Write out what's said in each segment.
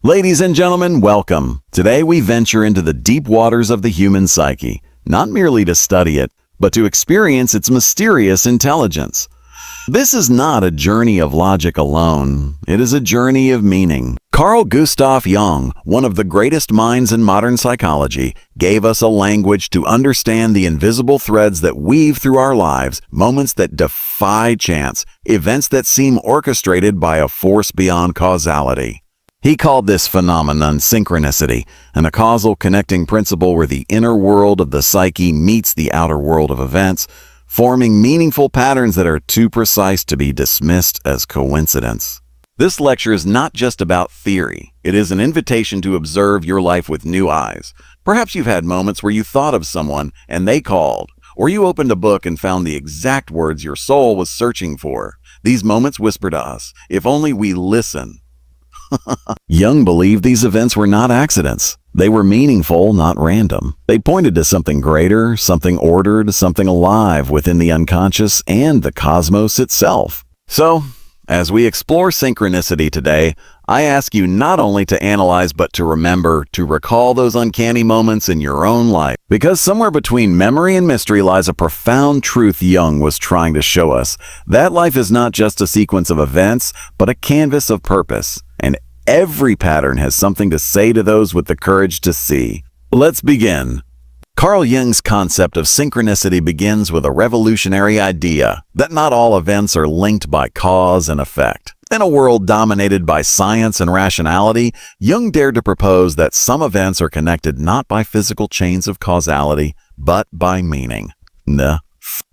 Ladies and gentlemen, welcome. Today we venture into the deep waters of the human psyche, not merely to study it, but to experience its mysterious intelligence. This is not a journey of logic alone. It is a journey of meaning. Carl Gustav Jung, one of the greatest minds in modern psychology, gave us a language to understand the invisible threads that weave through our lives, moments that defy chance, events that seem orchestrated by a force beyond causality. He called this phenomenon synchronicity, and a causal connecting principle where the inner world of the psyche meets the outer world of events, forming meaningful patterns that are too precise to be dismissed as coincidence. This lecture is not just about theory. It is an invitation to observe your life with new eyes. Perhaps you've had moments where you thought of someone and they called, or you opened a book and found the exact words your soul was searching for. These moments whisper to us, if only we listen. Jung believed these events were not accidents. They were meaningful, not random. They pointed to something greater, something ordered, something alive within the unconscious and the cosmos itself. So, as we explore synchronicity today, I ask you not only to analyze but to remember, to recall those uncanny moments in your own life. Because somewhere between memory and mystery lies a profound truth Jung was trying to show us. That life is not just a sequence of events, but a canvas of purpose. And every pattern has something to say to those with the courage to see. Let's begin. Carl Jung's concept of synchronicity begins with a revolutionary idea that not all events are linked by cause and effect. In a world dominated by science and rationality, Jung dared to propose that some events are connected not by physical chains of causality, but by meaning.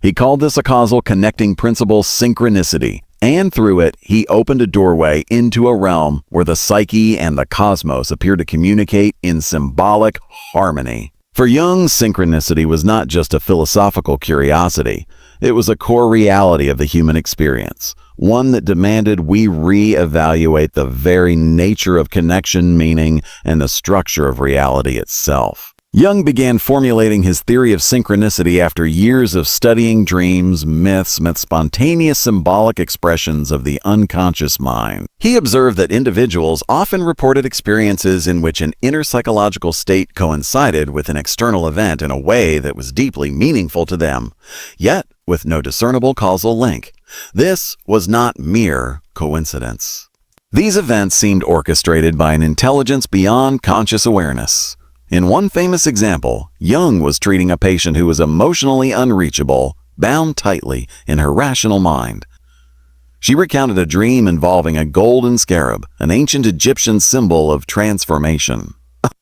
He called this a causal connecting principle, synchronicity. And through it, he opened a doorway into a realm where the psyche and the cosmos appear to communicate in symbolic harmony. For Jung, synchronicity was not just a philosophical curiosity. It was a core reality of the human experience, one that demanded we re-evaluate the very nature of connection, meaning, and the structure of reality itself. Jung began formulating his theory of synchronicity after years of studying dreams, myths, and spontaneous symbolic expressions of the unconscious mind. He observed that individuals often reported experiences in which an inner psychological state coincided with an external event in a way that was deeply meaningful to them, yet with no discernible causal link. This was not mere coincidence. These events seemed orchestrated by an intelligence beyond conscious awareness. In one famous example, Jung was treating a patient who was emotionally unreachable, bound tightly in her rational mind. She recounted a dream involving a golden scarab, an ancient Egyptian symbol of transformation.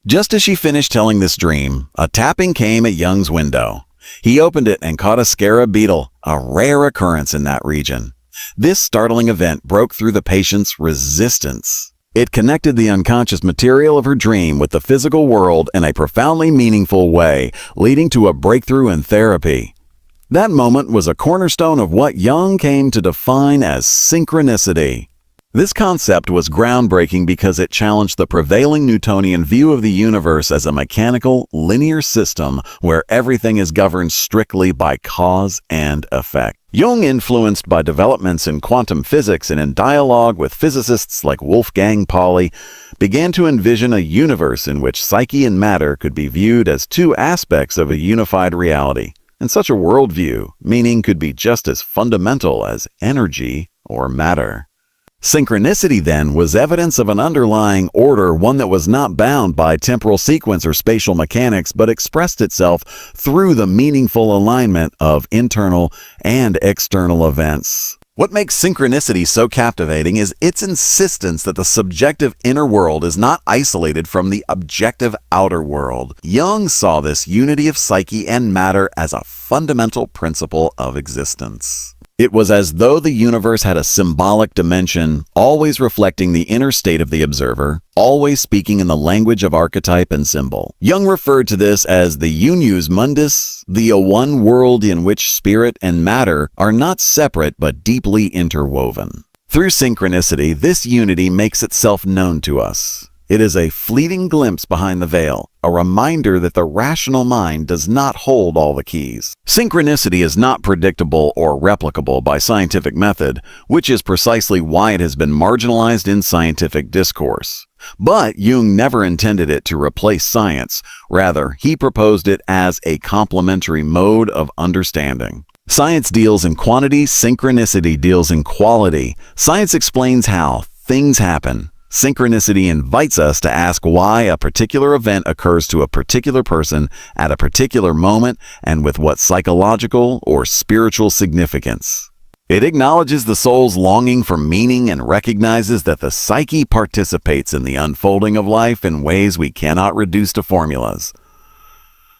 Just as she finished telling this dream, a tapping came at Jung's window. He opened it and caught a scarab beetle, a rare occurrence in that region. This startling event broke through the patient's resistance. It connected the unconscious material of her dream with the physical world in a profoundly meaningful way, leading to a breakthrough in therapy. That moment was a cornerstone of what Jung came to define as synchronicity. This concept was groundbreaking because it challenged the prevailing Newtonian view of the universe as a mechanical, linear system where everything is governed strictly by cause and effect. Jung, influenced by developments in quantum physics and in dialogue with physicists like Wolfgang Pauli, began to envision a universe in which psyche and matter could be viewed as two aspects of a unified reality. In such a worldview, meaning could be just as fundamental as energy or matter. Synchronicity, then, was evidence of an underlying order, one that was not bound by temporal sequence or spatial mechanics, but expressed itself through the meaningful alignment of internal and external events. What makes synchronicity so captivating is its insistence that the subjective inner world is not isolated from the objective outer world. Jung saw this unity of psyche and matter as a fundamental principle of existence. It was as though the universe had a symbolic dimension, always reflecting the inner state of the observer, always speaking in the language of archetype and symbol. Jung referred to this as the unus mundus, the one world in which spirit and matter are not separate but deeply interwoven. Through synchronicity, this unity makes itself known to us. It is a fleeting glimpse behind the veil, a reminder that the rational mind does not hold all the keys. Synchronicity is not predictable or replicable by scientific method, which is precisely why it has been marginalized in scientific discourse. But Jung never intended it to replace science. Rather, he proposed it as a complementary mode of understanding. Science deals in quantity, synchronicity deals in quality. Science explains how things happen. Synchronicity invites us to ask why a particular event occurs to a particular person at a particular moment and with what psychological or spiritual significance. It acknowledges the soul's longing for meaning and recognizes that the psyche participates in the unfolding of life in ways we cannot reduce to formulas.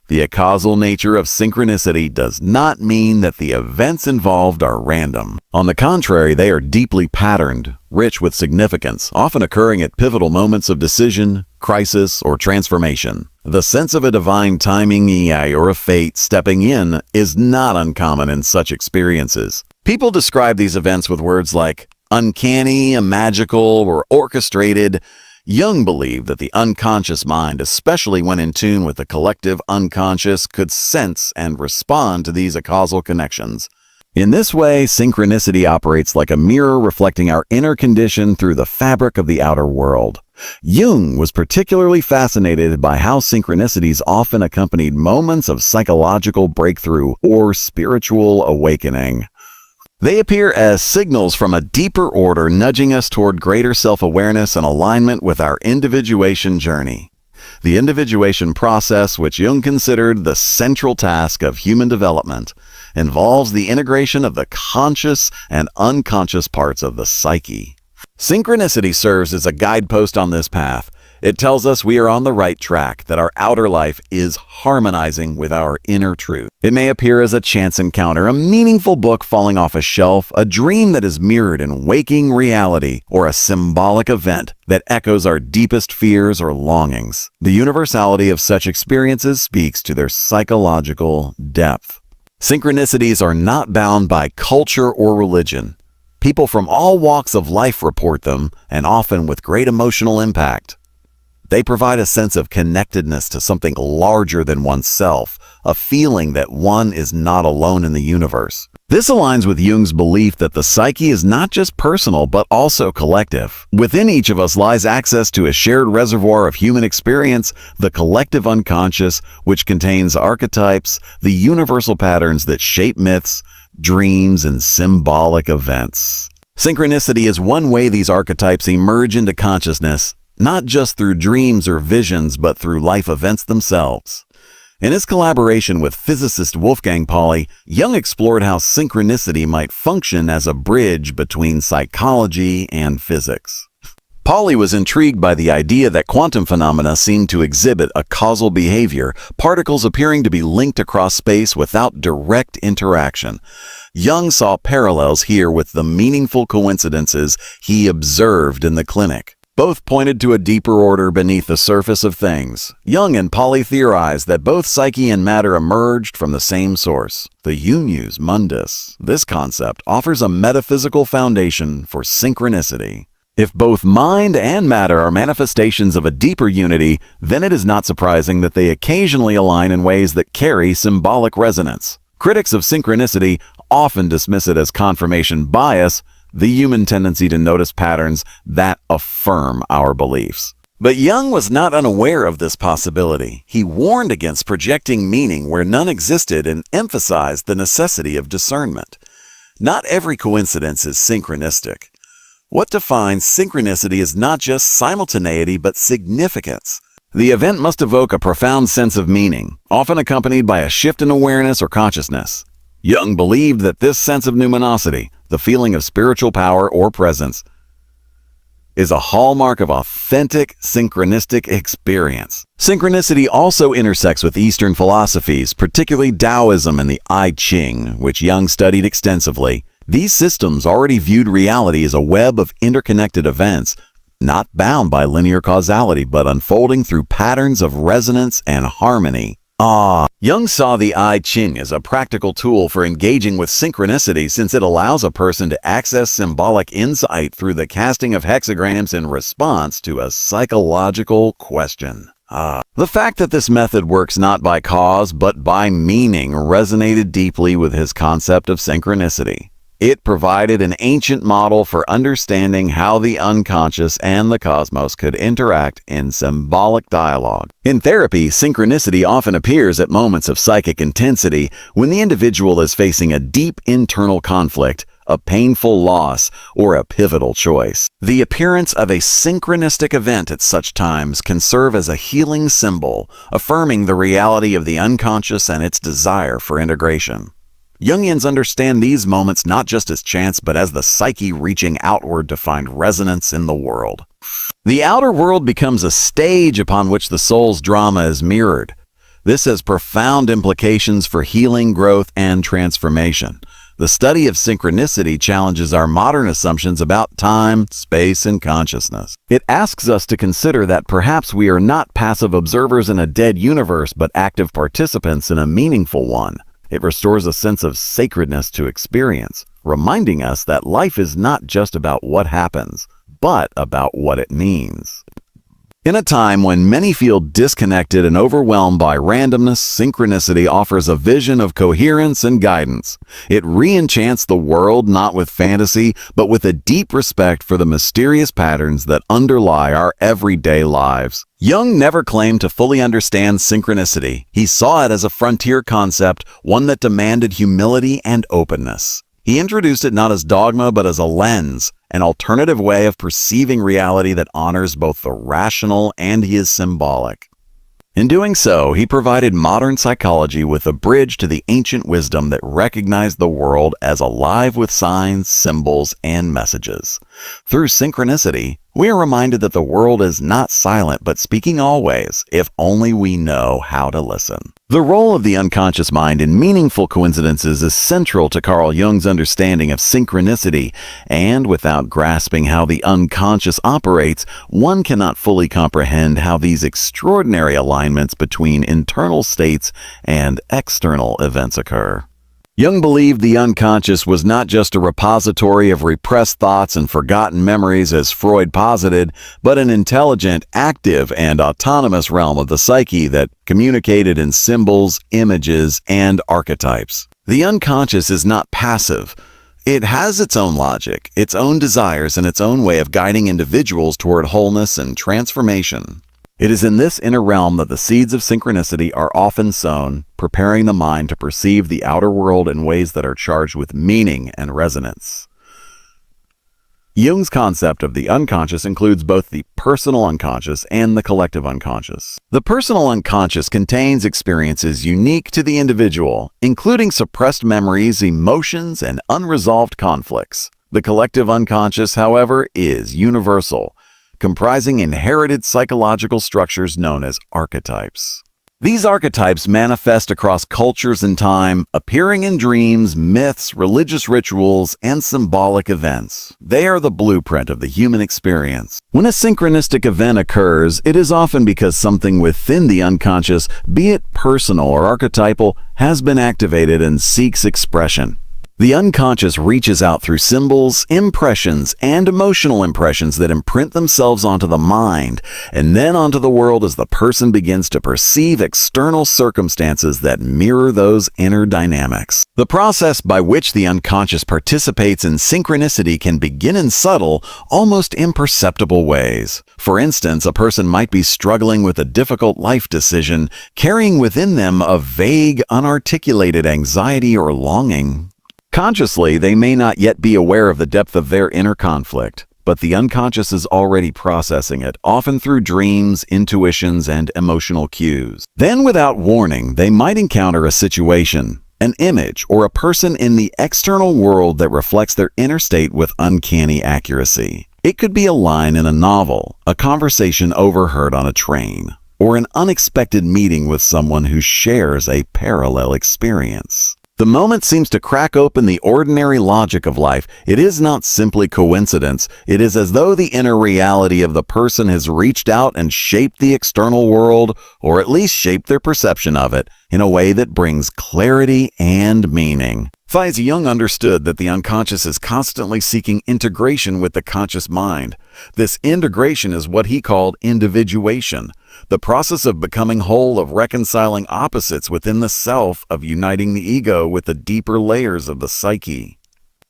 The causal nature of synchronicity does not mean that the events involved are random. On the contrary, they are deeply patterned, rich with significance, often occurring at pivotal moments of decision, crisis, or transformation. The sense of a divine timing or a fate stepping in is not uncommon in such experiences. People describe these events with words like uncanny, magical, or orchestrated. Jung believed that the unconscious mind, especially when in tune with the collective unconscious, could sense and respond to these causal connections. In this way, synchronicity operates like a mirror reflecting our inner condition through the fabric of the outer world. Jung was particularly fascinated by how synchronicities often accompanied moments of psychological breakthrough or spiritual awakening. They appear as signals from a deeper order nudging us toward greater self-awareness and alignment with our individuation journey. The individuation process, which Jung considered the central task of human development, involves the integration of the conscious and unconscious parts of the psyche. Synchronicity serves as a guidepost on this path. It tells us we are on the right track, that our outer life is harmonizing with our inner truth. It may appear as a chance encounter, a meaningful book falling off a shelf, a dream that is mirrored in waking reality, or a symbolic event that echoes our deepest fears or longings. The universality of such experiences speaks to their psychological depth. Synchronicities are not bound by culture or religion. People from all walks of life report them, and often with great emotional impact. They provide a sense of connectedness to something larger than oneself, a feeling that one is not alone in the universe. This aligns with Jung's belief that the psyche is not just personal but also collective. Within each of us lies access to a shared reservoir of human experience, the collective unconscious, which contains archetypes, the universal patterns that shape myths, dreams, and symbolic events. Synchronicity is one way these archetypes emerge into consciousness, not just through dreams or visions, but through life events themselves. In his collaboration with physicist Wolfgang Pauli, Jung explored how synchronicity might function as a bridge between psychology and physics. Pauli was intrigued by the idea that quantum phenomena seemed to exhibit a causal behavior, particles appearing to be linked across space without direct interaction. Jung saw parallels here with the meaningful coincidences he observed in the clinic. Both pointed to a deeper order beneath the surface of things. Jung and Pauli theorized that both psyche and matter emerged from the same source, the unus mundus. This concept offers a metaphysical foundation for synchronicity. If both mind and matter are manifestations of a deeper unity, then it is not surprising that they occasionally align in ways that carry symbolic resonance. Critics of synchronicity often dismiss it as confirmation bias, the human tendency to notice patterns that affirm our beliefs. But Jung was not unaware of this possibility. He warned against projecting meaning where none existed and emphasized the necessity of discernment. Not every coincidence is synchronistic. What defines synchronicity is not just simultaneity but significance. The event must evoke a profound sense of meaning, often accompanied by a shift in awareness or consciousness. Jung believed that this sense of numinosity, the feeling of spiritual power or presence, is a hallmark of authentic synchronistic experience. Synchronicity also intersects with Eastern philosophies, particularly Taoism and the I Ching, which Jung studied extensively. These systems already viewed reality as a web of interconnected events, not bound by linear causality, but unfolding through patterns of resonance and harmony. Jung saw the I Ching as a practical tool for engaging with synchronicity since it allows a person to access symbolic insight through the casting of hexagrams in response to a psychological question. The fact that this method works not by cause but by meaning resonated deeply with his concept of synchronicity. It provided an ancient model for understanding how the unconscious and the cosmos could interact in symbolic dialogue. In therapy, synchronicity often appears at moments of psychic intensity when the individual is facing a deep internal conflict, a painful loss, or a pivotal choice. The appearance of a synchronistic event at such times can serve as a healing symbol, affirming the reality of the unconscious and its desire for integration. Jungians understand these moments not just as chance, but as the psyche reaching outward to find resonance in the world. The outer world becomes a stage upon which the soul's drama is mirrored. This has profound implications for healing, growth, and transformation. The study of synchronicity challenges our modern assumptions about time, space, and consciousness. It asks us to consider that perhaps we are not passive observers in a dead universe, but active participants in a meaningful one. It restores a sense of sacredness to experience, reminding us that life is not just about what happens, but about what it means. In a time when many feel disconnected and overwhelmed by randomness, synchronicity offers a vision of coherence and guidance. It re-enchants the world not with fantasy, but with a deep respect for the mysterious patterns that underlie our everyday lives. Jung never claimed to fully understand synchronicity. He saw it as a frontier concept, one that demanded humility and openness. He introduced it not as dogma, but as a lens, an alternative way of perceiving reality that honors both the rational and the symbolic. In doing so, he provided modern psychology with a bridge to the ancient wisdom that recognized the world as alive with signs, symbols, and messages. Through synchronicity, we are reminded that the world is not silent but speaking always, if only we know how to listen. The role of the unconscious mind in meaningful coincidences is central to Carl Jung's understanding of synchronicity, and without grasping how the unconscious operates, one cannot fully comprehend how these extraordinary alignments between internal states and external events occur. Jung believed the unconscious was not just a repository of repressed thoughts and forgotten memories as Freud posited, but an intelligent, active, and autonomous realm of the psyche that communicated in symbols, images, and archetypes. The unconscious is not passive. It has its own logic, its own desires, and its own way of guiding individuals toward wholeness and transformation. It is in this inner realm that the seeds of synchronicity are often sown, preparing the mind to perceive the outer world in ways that are charged with meaning and resonance. Jung's concept of the unconscious includes both the personal unconscious and the collective unconscious. The personal unconscious contains experiences unique to the individual, including suppressed memories, emotions, and unresolved conflicts. The collective unconscious, however, is universal, comprising inherited psychological structures known as archetypes. These archetypes manifest across cultures and time, appearing in dreams, myths, religious rituals, and symbolic events. They are the blueprint of the human experience. When a synchronistic event occurs, it is often because something within the unconscious, be it personal or archetypal, has been activated and seeks expression. The unconscious reaches out through symbols, impressions, and emotional impressions that imprint themselves onto the mind and then onto the world as the person begins to perceive external circumstances that mirror those inner dynamics. The process by which the unconscious participates in synchronicity can begin in subtle, almost imperceptible ways. For instance, a person might be struggling with a difficult life decision, carrying within them a vague, unarticulated anxiety or longing. Consciously, they may not yet be aware of the depth of their inner conflict, but the unconscious is already processing it, often through dreams, intuitions, and emotional cues. Then, without warning, they might encounter a situation, an image, or a person in the external world that reflects their inner state with uncanny accuracy. It could be a line in a novel, a conversation overheard on a train, or an unexpected meeting with someone who shares a parallel experience. The moment seems to crack open the ordinary logic of life. It is not simply coincidence. It is as though the inner reality of the person has reached out and shaped the external world, or at least shaped their perception of it, in a way that brings clarity and meaning. Jung understood that the unconscious is constantly seeking integration with the conscious mind. This integration is what he called individuation, the process of becoming whole, of reconciling opposites within the self, of uniting the ego with the deeper layers of the psyche.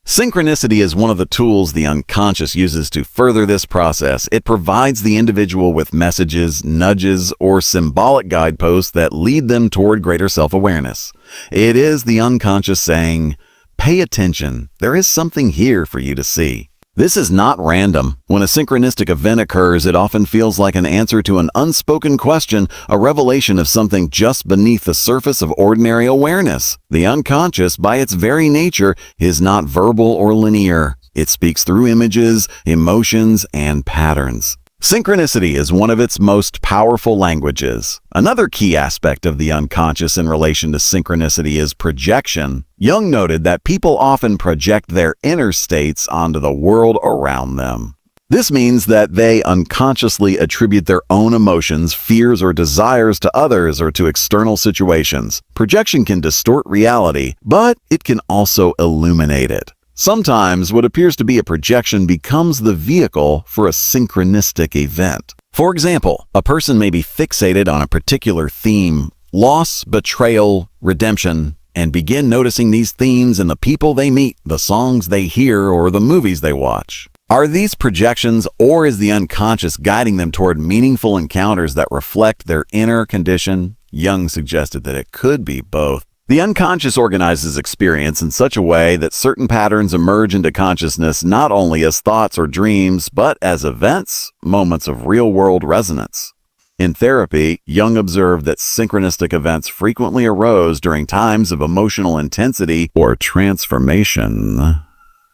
Synchronicity is one of the tools the unconscious uses to further this process. It provides the individual with messages, nudges, or symbolic guideposts that lead them toward greater self-awareness. It is the unconscious saying, "Pay attention, there is something here for you to see." This is not random. When a synchronistic event occurs, it often feels like an answer to an unspoken question, a revelation of something just beneath the surface of ordinary awareness. The unconscious, by its very nature, is not verbal or linear. It speaks through images, emotions, and patterns. Synchronicity is one of its most powerful languages. Another key aspect of the unconscious in relation to synchronicity is projection. Jung noted that people often project their inner states onto the world around them. This means that they unconsciously attribute their own emotions, fears, or desires to others or to external situations. Projection can distort reality, but it can also illuminate it. Sometimes what appears to be a projection becomes the vehicle for a synchronistic event. For example, a person may be fixated on a particular theme, loss, betrayal, redemption, and begin noticing these themes in the people they meet, the songs they hear, or the movies they watch. Are these projections, or is the unconscious guiding them toward meaningful encounters that reflect their inner condition? Jung suggested that it could be both. The unconscious organizes experience in such a way that certain patterns emerge into consciousness not only as thoughts or dreams, but as events, moments of real-world resonance. In therapy, Jung observed that synchronistic events frequently arose during times of emotional intensity or transformation.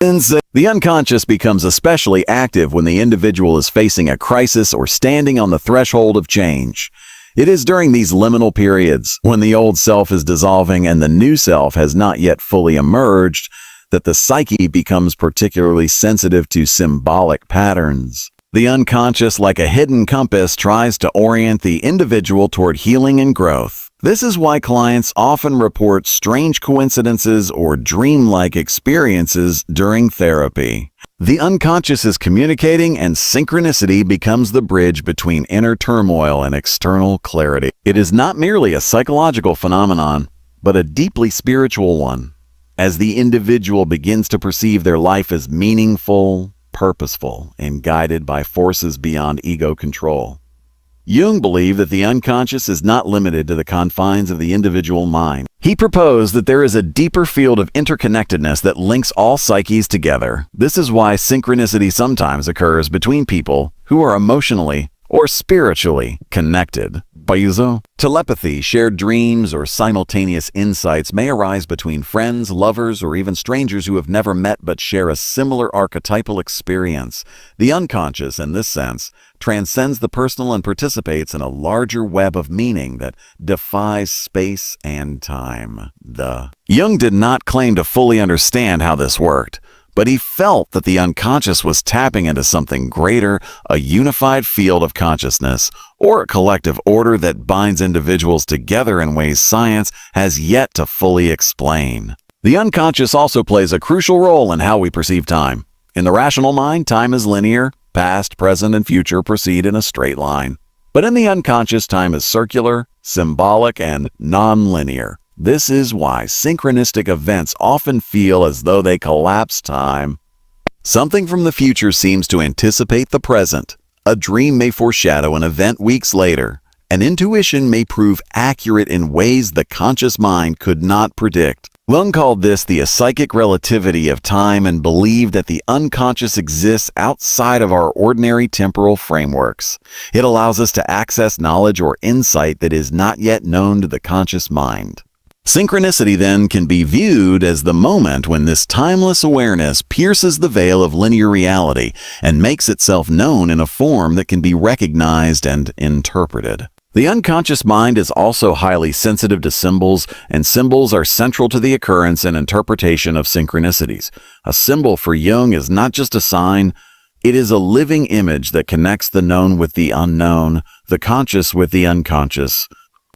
The unconscious becomes especially active when the individual is facing a crisis or standing on the threshold of change. It is during these liminal periods, when the old self is dissolving and the new self has not yet fully emerged, that the psyche becomes particularly sensitive to symbolic patterns. The unconscious, like a hidden compass, tries to orient the individual toward healing and growth. This is why clients often report strange coincidences or dreamlike experiences during therapy. The unconscious is communicating, and synchronicity becomes the bridge between inner turmoil and external clarity. It is not merely a psychological phenomenon, but a deeply spiritual one. As the individual begins to perceive their life as meaningful, purposeful, and guided by forces beyond ego control. Jung believed that the unconscious is not limited to the confines of the individual mind. He proposed that there is a deeper field of interconnectedness that links all psyches together. This is why synchronicity sometimes occurs between people who are emotionally or spiritually connected. Telepathy, shared dreams, or simultaneous insights may arise between friends, lovers, or even strangers who have never met but share a similar archetypal experience. The unconscious, in this sense, transcends the personal and participates in a larger web of meaning that defies space and time. Jung did not claim to fully understand how this worked, but he felt that the unconscious was tapping into something greater, a unified field of consciousness, or a collective order that binds individuals together in ways science has yet to fully explain. The unconscious also plays a crucial role in how we perceive time. In the rational mind, time is linear. Past, present, and future proceed in a straight line. But in the unconscious, time is circular, symbolic, and non-linear. This is why synchronistic events often feel as though they collapse time. Something from the future seems to anticipate the present. A dream may foreshadow an event weeks later. An intuition may prove accurate in ways the conscious mind could not predict. Jung called this the psychic relativity of time and believed that the unconscious exists outside of our ordinary temporal frameworks. It allows us to access knowledge or insight that is not yet known to the conscious mind. Synchronicity then can be viewed as the moment when this timeless awareness pierces the veil of linear reality and makes itself known in a form that can be recognized and interpreted. The unconscious mind is also highly sensitive to symbols, and symbols are central to the occurrence and interpretation of synchronicities. A symbol for Jung is not just a sign, it is a living image that connects the known with the unknown, the conscious with the unconscious.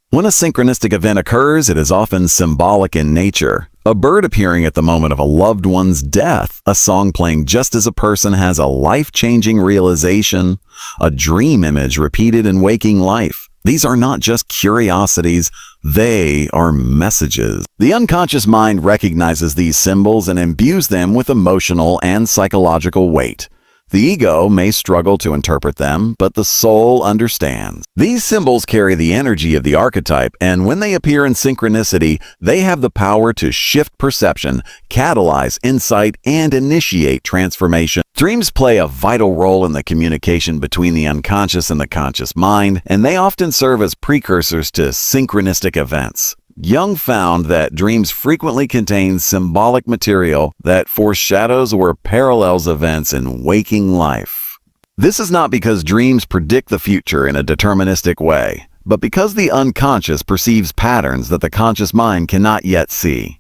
When a synchronistic event occurs, it is often symbolic in nature. A bird appearing at the moment of a loved one's death, a song playing just as a person has a life-changing realization, a dream image repeated in waking life. These are not just curiosities, they are messages. The unconscious mind recognizes these symbols and imbues them with emotional and psychological weight. The ego may struggle to interpret them, but the soul understands. These symbols carry the energy of the archetype, and when they appear in synchronicity, they have the power to shift perception, catalyze insight, and initiate transformation. Dreams play a vital role in the communication between the unconscious and the conscious mind, and they often serve as precursors to synchronistic events. Jung found that dreams frequently contain symbolic material that foreshadows or parallels events in waking life. This is not because dreams predict the future in a deterministic way, but because the unconscious perceives patterns that the conscious mind cannot yet see.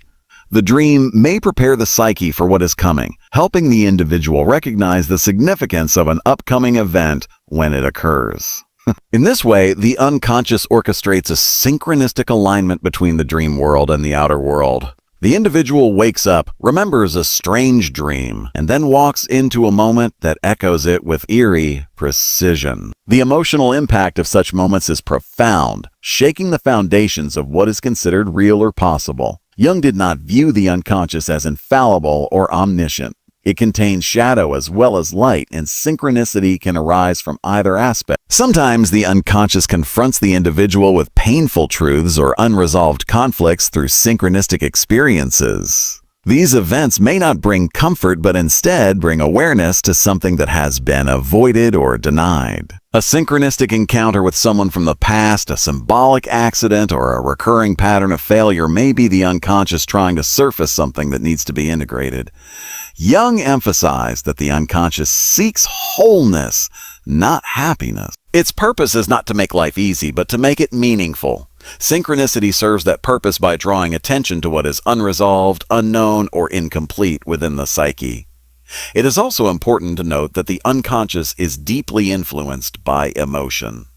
The dream may prepare the psyche for what is coming, helping the individual recognize the significance of an upcoming event when it occurs. In this way, the unconscious orchestrates a synchronistic alignment between the dream world and the outer world. The individual wakes up, remembers a strange dream, and then walks into a moment that echoes it with eerie precision. The emotional impact of such moments is profound, shaking the foundations of what is considered real or possible. Jung did not view the unconscious as infallible or omniscient. It contains shadow as well as light, and synchronicity can arise from either aspect. Sometimes the unconscious confronts the individual with painful truths or unresolved conflicts through synchronistic experiences. These events may not bring comfort, but instead bring awareness to something that has been avoided or denied. A synchronistic encounter with someone from the past, a symbolic accident, or a recurring pattern of failure may be the unconscious trying to surface something that needs to be integrated. Jung emphasized that the unconscious seeks wholeness, not happiness. Its purpose is not to make life easy, but to make it meaningful. Synchronicity serves that purpose by drawing attention to what is unresolved, unknown, or incomplete within the psyche. It is also important to note that the unconscious is deeply influenced by emotion.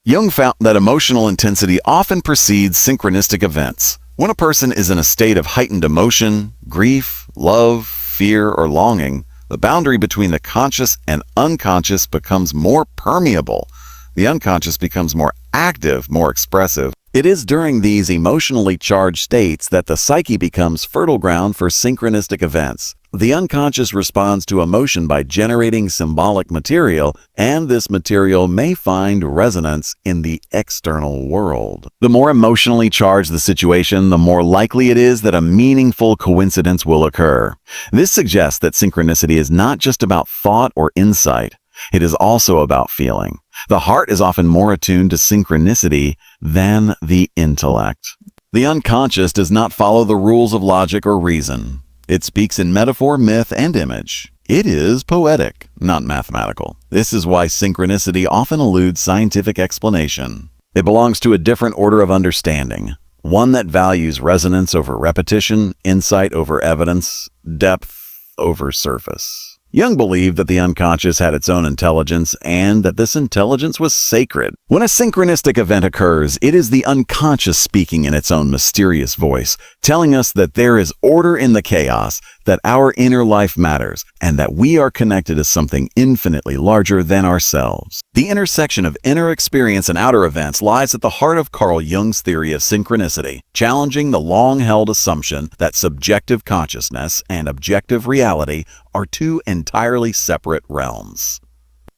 Jung found that emotional intensity often precedes synchronistic events. When a person is in a state of heightened emotion, grief, love, fear, or longing, the boundary between the conscious and unconscious becomes more permeable. The unconscious becomes more active, more expressive. It is during these emotionally charged states that the psyche becomes fertile ground for synchronistic events. The unconscious responds to emotion by generating symbolic material, and this material may find resonance in the external world. The more emotionally charged the situation, the more likely it is that a meaningful coincidence will occur. This suggests that synchronicity is not just about thought or insight. It is also about feeling. The heart is often more attuned to synchronicity than the intellect. The unconscious does not follow the rules of logic or reason. It speaks in metaphor, myth, and image. It is poetic, not mathematical. This is why synchronicity often eludes scientific explanation. It belongs to a different order of understanding, one that values resonance over repetition, insight over evidence, depth over surface. Jung believed that the unconscious had its own intelligence and that this intelligence was sacred. When a synchronistic event occurs, it is the unconscious speaking in its own mysterious voice, telling us that there is order in the chaos, that our inner life matters, and that we are connected to something infinitely larger than ourselves. The intersection of inner experience and outer events lies at the heart of Carl Jung's theory of synchronicity, challenging the long-held assumption that subjective consciousness and objective reality are two entirely separate realms.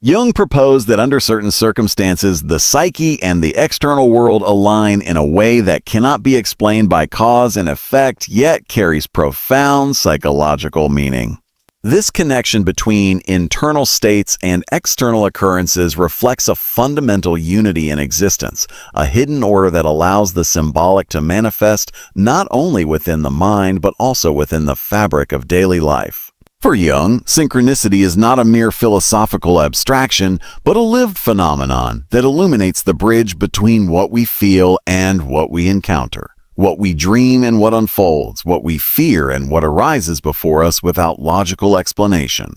Jung proposed that under certain circumstances, the psyche and the external world align in a way that cannot be explained by cause and effect, yet carries profound psychological meaning. This connection between internal states and external occurrences reflects a fundamental unity in existence, a hidden order that allows the symbolic to manifest not only within the mind, but also within the fabric of daily life. For Jung, synchronicity is not a mere philosophical abstraction, but a lived phenomenon that illuminates the bridge between what we feel and what we encounter, what we dream and what unfolds, what we fear and what arises before us without logical explanation.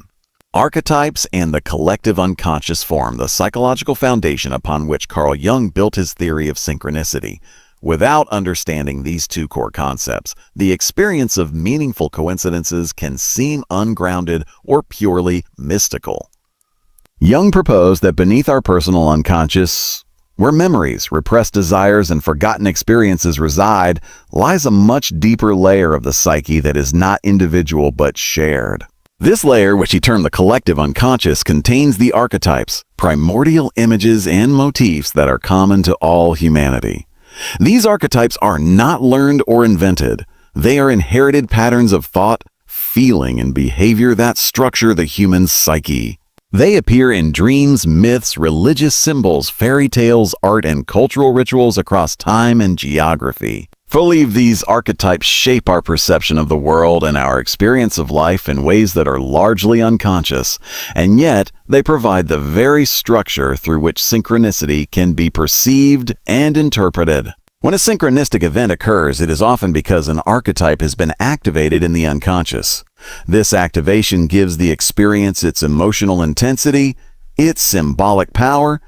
Archetypes and the collective unconscious form the psychological foundation upon which Carl Jung built his theory of synchronicity. Without understanding these two core concepts, the experience of meaningful coincidences can seem ungrounded or purely mystical. Jung proposed that beneath our personal unconscious Where memories, repressed desires, and forgotten experiences reside lies a much deeper layer of the psyche that is not individual but shared. This layer, which he termed the collective unconscious, contains the archetypes, primordial images and motifs that are common to all humanity. These archetypes are not learned or invented. They are inherited patterns of thought, feeling, and behavior that structure the human psyche. They appear in dreams, myths, religious symbols, fairy tales, art, and cultural rituals across time and geography. Fully, these archetypes shape our perception of the world and our experience of life in ways that are largely unconscious, and yet they provide the very structure through which synchronicity can be perceived and interpreted. When a synchronistic event occurs, it is often because an archetype has been activated in the unconscious. This activation gives the experience its emotional intensity, its symbolic power,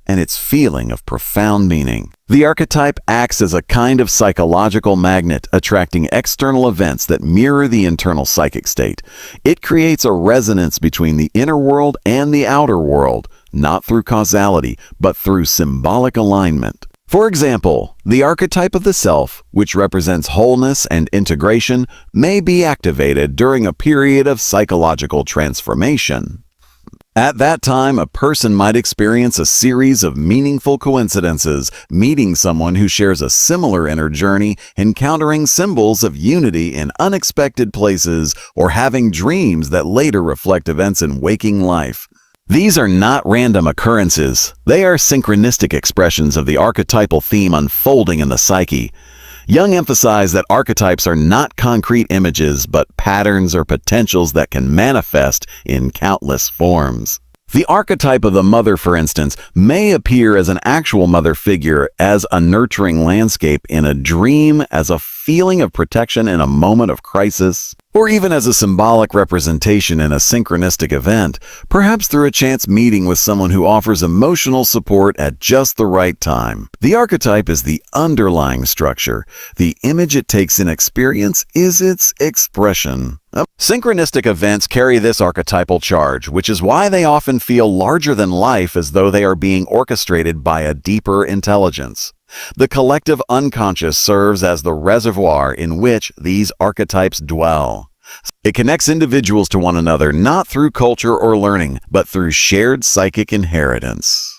and its feeling of profound meaning. The archetype acts as a kind of psychological magnet, attracting external events that mirror the internal psychic state. It creates a resonance between the inner world and the outer world, not through causality, but through symbolic alignment. For example, the archetype of the self, which represents wholeness and integration, may be activated during a period of psychological transformation. At that time, a person might experience a series of meaningful coincidences, meeting someone who shares a similar inner journey, encountering symbols of unity in unexpected places, or having dreams that later reflect events in waking life. These are not random occurrences. They are synchronistic expressions of the archetypal theme unfolding in the psyche. Jung emphasized that archetypes are not concrete images, but patterns or potentials that can manifest in countless forms. The archetype of the mother, for instance, may appear as an actual mother figure, as a nurturing landscape in a dream, as a feeling of protection in a moment of crisis, or even as a symbolic representation in a synchronistic event, perhaps through a chance meeting with someone who offers emotional support at just the right time. The archetype is the underlying structure. The image it takes in experience is its expression. Synchronistic events carry this archetypal charge, which is why they often feel larger than life, as though they are being orchestrated by a deeper intelligence. The collective unconscious serves as the reservoir in which these archetypes dwell. It connects individuals to one another not through culture or learning, but through shared psychic inheritance.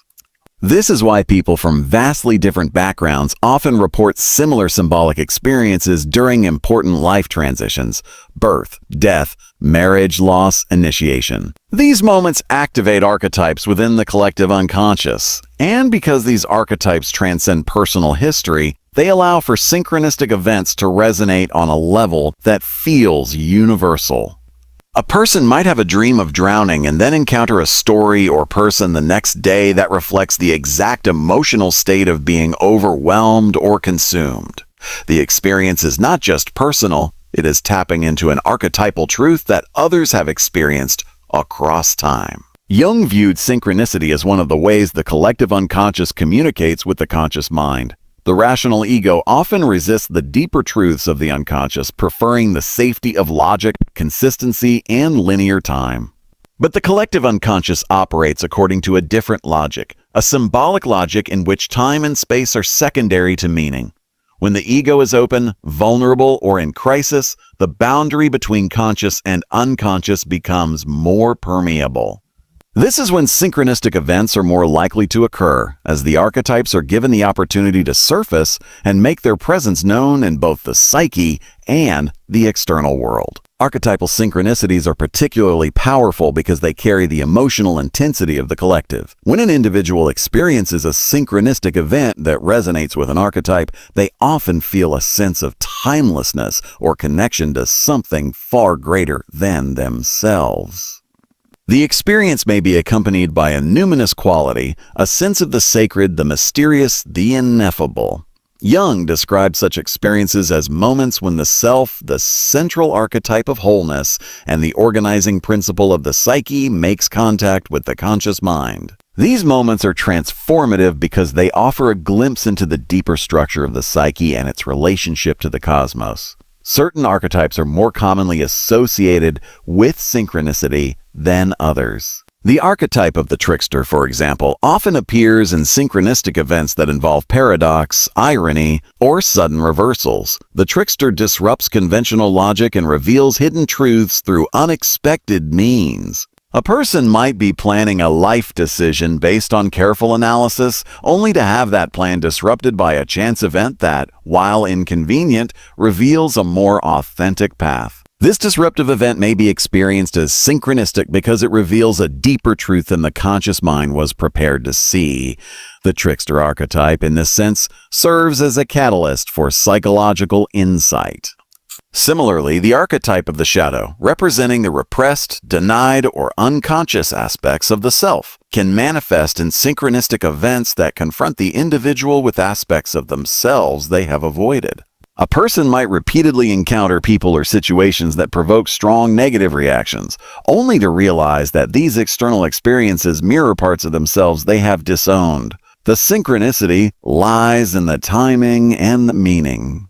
This is why people from vastly different backgrounds often report similar symbolic experiences during important life transitions: birth, death, marriage, loss, initiation. These moments activate archetypes within the collective unconscious, and because these archetypes transcend personal history, they allow for synchronistic events to resonate on a level that feels universal. A person might have a dream of drowning and then encounter a story or person the next day that reflects the exact emotional state of being overwhelmed or consumed. The experience is not just personal, it is tapping into an archetypal truth that others have experienced across time. Jung viewed synchronicity as one of the ways the collective unconscious communicates with the conscious mind. The rational ego often resists the deeper truths of the unconscious, preferring the safety of logic, consistency, and linear time. But the collective unconscious operates according to a different logic, a symbolic logic in which time and space are secondary to meaning. When the ego is open, vulnerable, or in crisis, the boundary between conscious and unconscious becomes more permeable. This is when synchronistic events are more likely to occur, as the archetypes are given the opportunity to surface and make their presence known in both the psyche and the external world. Archetypal synchronicities are particularly powerful because they carry the emotional intensity of the collective. When an individual experiences a synchronistic event that resonates with an archetype, they often feel a sense of timelessness or connection to something far greater than themselves. The experience may be accompanied by a numinous quality, a sense of the sacred, the mysterious, the ineffable. Jung described such experiences as moments when the self, the central archetype of wholeness, and the organizing principle of the psyche makes contact with the conscious mind. These moments are transformative because they offer a glimpse into the deeper structure of the psyche and its relationship to the cosmos. Certain archetypes are more commonly associated with synchronicity than others. The archetype of the trickster, for example, often appears in synchronistic events that involve paradox, irony, or sudden reversals. The trickster disrupts conventional logic and reveals hidden truths through unexpected means. A person might be planning a life decision based on careful analysis, only to have that plan disrupted by a chance event that, while inconvenient, reveals a more authentic path. This disruptive event may be experienced as synchronistic because it reveals a deeper truth than the conscious mind was prepared to see. The trickster archetype, in this sense, serves as a catalyst for psychological insight. Similarly, the archetype of the shadow, representing the repressed, denied, or unconscious aspects of the self, can manifest in synchronistic events that confront the individual with aspects of themselves they have avoided. A person might repeatedly encounter people or situations that provoke strong negative reactions, only to realize that these external experiences mirror parts of themselves they have disowned. The synchronicity lies in the timing and the meaning.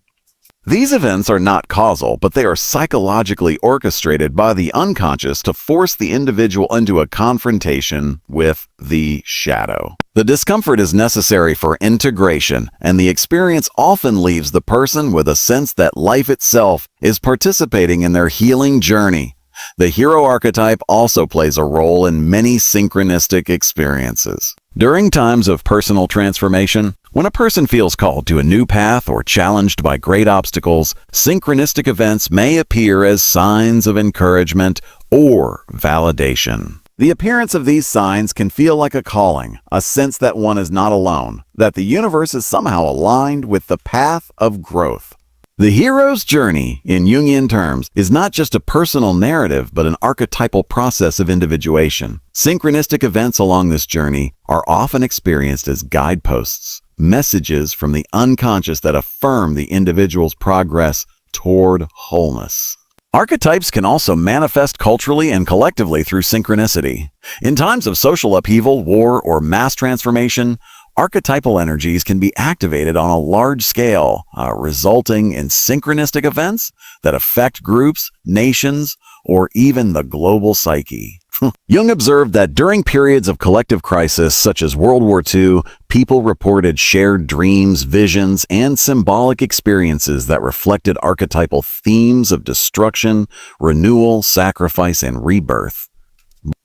These events are not causal, but they are psychologically orchestrated by the unconscious to force the individual into a confrontation with the shadow. The discomfort is necessary for integration, and the experience often leaves the person with a sense that life itself is participating in their healing journey. The hero archetype also plays a role in many synchronistic experiences. During times of personal transformation, when a person feels called to a new path or challenged by great obstacles, synchronistic events may appear as signs of encouragement or validation. The appearance of these signs can feel like a calling, a sense that one is not alone, that the universe is somehow aligned with the path of growth. The hero's journey, in Jungian terms, is not just a personal narrative, but an archetypal process of individuation. Synchronistic events along this journey are often experienced as guideposts, messages from the unconscious that affirm the individual's progress toward wholeness. Archetypes can also manifest culturally and collectively through synchronicity. In times of social upheaval, war, or mass transformation, archetypal energies can be activated on a large scale, resulting in synchronistic events that affect groups, nations, or even the global psyche. Jung observed that during periods of collective crisis, such as World War II, people reported shared dreams, visions, and symbolic experiences that reflected archetypal themes of destruction, renewal, sacrifice, and rebirth.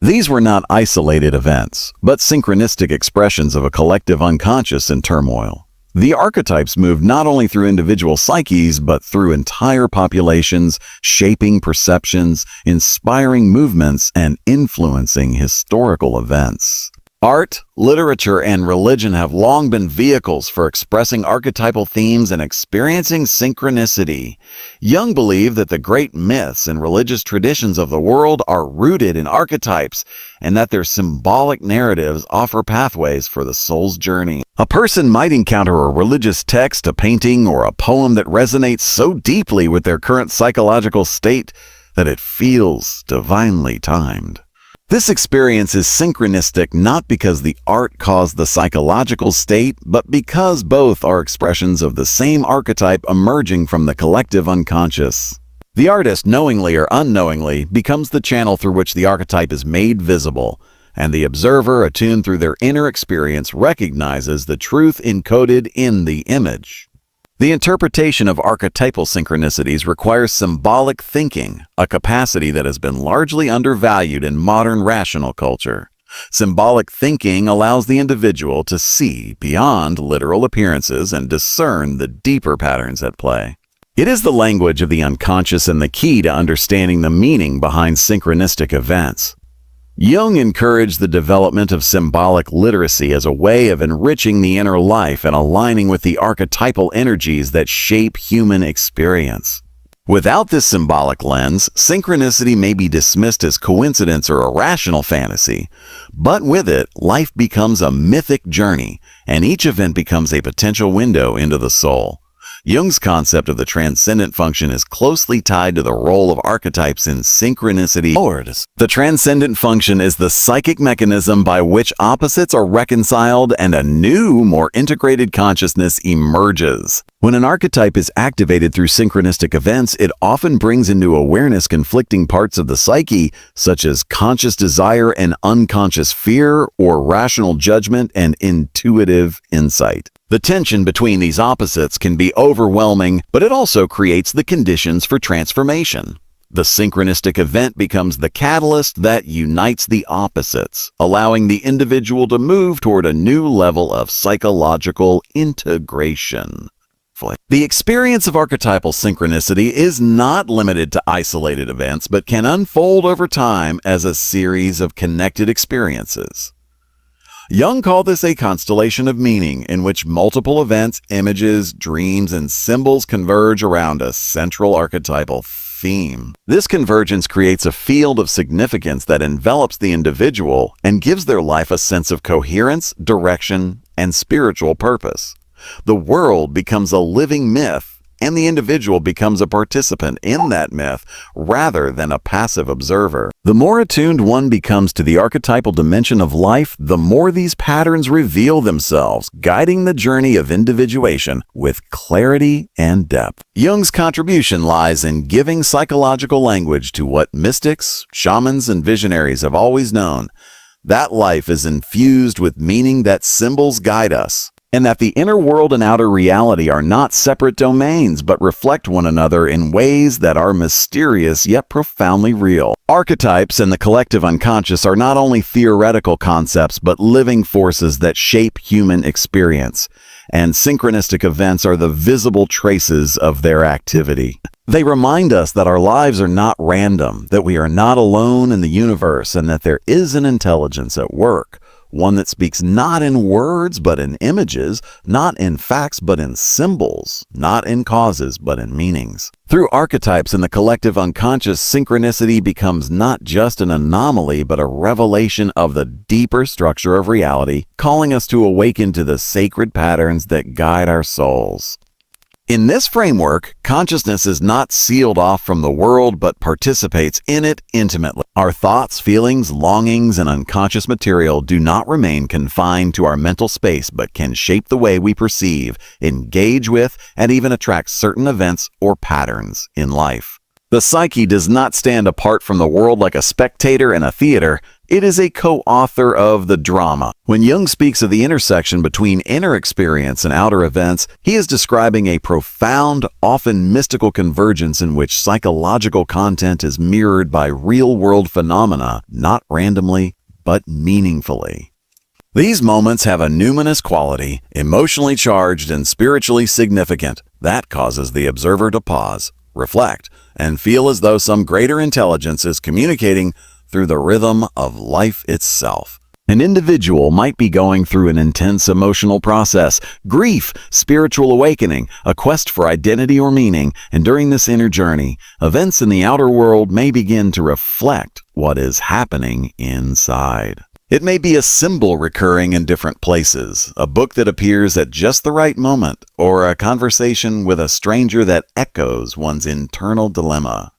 These were not isolated events, but synchronistic expressions of a collective unconscious in turmoil. The archetypes move not only through individual psyches, but through entire populations, shaping perceptions, inspiring movements, and influencing historical events. Art, literature, and religion have long been vehicles for expressing archetypal themes and experiencing synchronicity. Jung believed that the great myths and religious traditions of the world are rooted in archetypes, and that their symbolic narratives offer pathways for the soul's journey. A person might encounter a religious text, a painting, or a poem that resonates so deeply with their current psychological state that it feels divinely timed. This experience is synchronistic not because the art caused the psychological state, but because both are expressions of the same archetype emerging from the collective unconscious. The artist, knowingly or unknowingly, becomes the channel through which the archetype is made visible, and the observer, attuned through their inner experience, recognizes the truth encoded in the image. The interpretation of archetypal synchronicities requires symbolic thinking, a capacity that has been largely undervalued in modern rational culture. Symbolic thinking allows the individual to see beyond literal appearances and discern the deeper patterns at play. It is the language of the unconscious and the key to understanding the meaning behind synchronistic events. Jung encouraged the development of symbolic literacy as a way of enriching the inner life and aligning with the archetypal energies that shape human experience. Without this symbolic lens, synchronicity may be dismissed as coincidence or irrational fantasy, but with it, life becomes a mythic journey, and each event becomes a potential window into the soul. Jung's concept of the transcendent function is closely tied to the role of archetypes in synchronicity. The transcendent function is the psychic mechanism by which opposites are reconciled and a new, more integrated consciousness emerges. When an archetype is activated through synchronistic events, it often brings into awareness conflicting parts of the psyche, such as conscious desire and unconscious fear, or rational judgment and intuitive insight. The tension between these opposites can be overwhelming, but it also creates the conditions for transformation. The synchronistic event becomes the catalyst that unites the opposites, allowing the individual to move toward a new level of psychological integration. The experience of archetypal synchronicity is not limited to isolated events, but can unfold over time as a series of connected experiences. Jung called this a constellation of meaning, in which multiple events, images, dreams, and symbols converge around a central archetypal theme. This convergence creates a field of significance that envelops the individual and gives their life a sense of coherence, direction, and spiritual purpose. The world becomes a living myth, and the individual becomes a participant in that myth rather than a passive observer. The more attuned one becomes to the archetypal dimension of life, the more these patterns reveal themselves, guiding the journey of individuation with clarity and depth. Jung's contribution lies in giving psychological language to what mystics, shamans, and visionaries have always known: that life is infused with meaning, that symbols guide us, and that the inner world and outer reality are not separate domains, but reflect one another in ways that are mysterious yet profoundly real. Archetypes and the collective unconscious are not only theoretical concepts, but living forces that shape human experience, and synchronistic events are the visible traces of their activity. They remind us that our lives are not random, that we are not alone in the universe, and that there is an intelligence at work. One that speaks not in words but in images, not in facts but in symbols, not in causes but in meanings. Through archetypes and the collective unconscious, synchronicity becomes not just an anomaly but a revelation of the deeper structure of reality, calling us to awaken to the sacred patterns that guide our souls. In this framework, consciousness is not sealed off from the world but participates in it intimately. Our thoughts, feelings, longings, and unconscious material do not remain confined to our mental space but can shape the way we perceive, engage with, and even attract certain events or patterns in life. The psyche does not stand apart from the world like a spectator in a theater. It is a co-author of the drama. When Jung speaks of the intersection between inner experience and outer events, he is describing a profound, often mystical convergence in which psychological content is mirrored by real-world phenomena, not randomly, but meaningfully. These moments have a numinous quality, emotionally charged and spiritually significant, that causes the observer to pause, reflect, and feel as though some greater intelligence is communicating through the rhythm of life itself. An individual might be going through an intense emotional process, grief, spiritual awakening, a quest for identity or meaning, and during this inner journey, events in the outer world may begin to reflect what is happening inside. It may be a symbol recurring in different places, a book that appears at just the right moment, or a conversation with a stranger that echoes one's internal dilemma.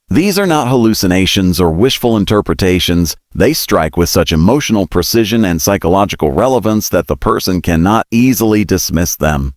These are not hallucinations or wishful interpretations. They strike with such emotional precision and psychological relevance that the person cannot easily dismiss them.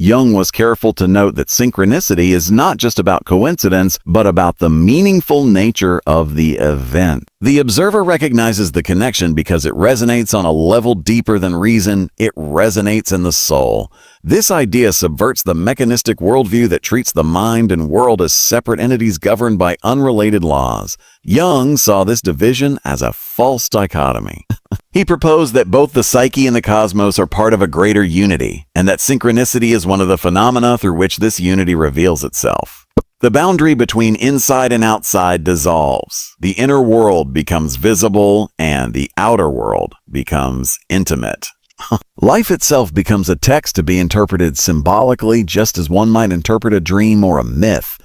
Jung was careful to note that synchronicity is not just about coincidence, but about the meaningful nature of the event. The observer recognizes the connection because it resonates on a level deeper than reason. It resonates in the soul. This idea subverts the mechanistic worldview that treats the mind and world as separate entities governed by unrelated laws. Jung saw this division as a false dichotomy. He proposed that both the psyche and the cosmos are part of a greater unity, and that synchronicity is one of the phenomena through which this unity reveals itself. The boundary between inside and outside dissolves. The inner world becomes visible, and the outer world becomes intimate. Life itself becomes a text to be interpreted symbolically, just as one might interpret a dream or a myth.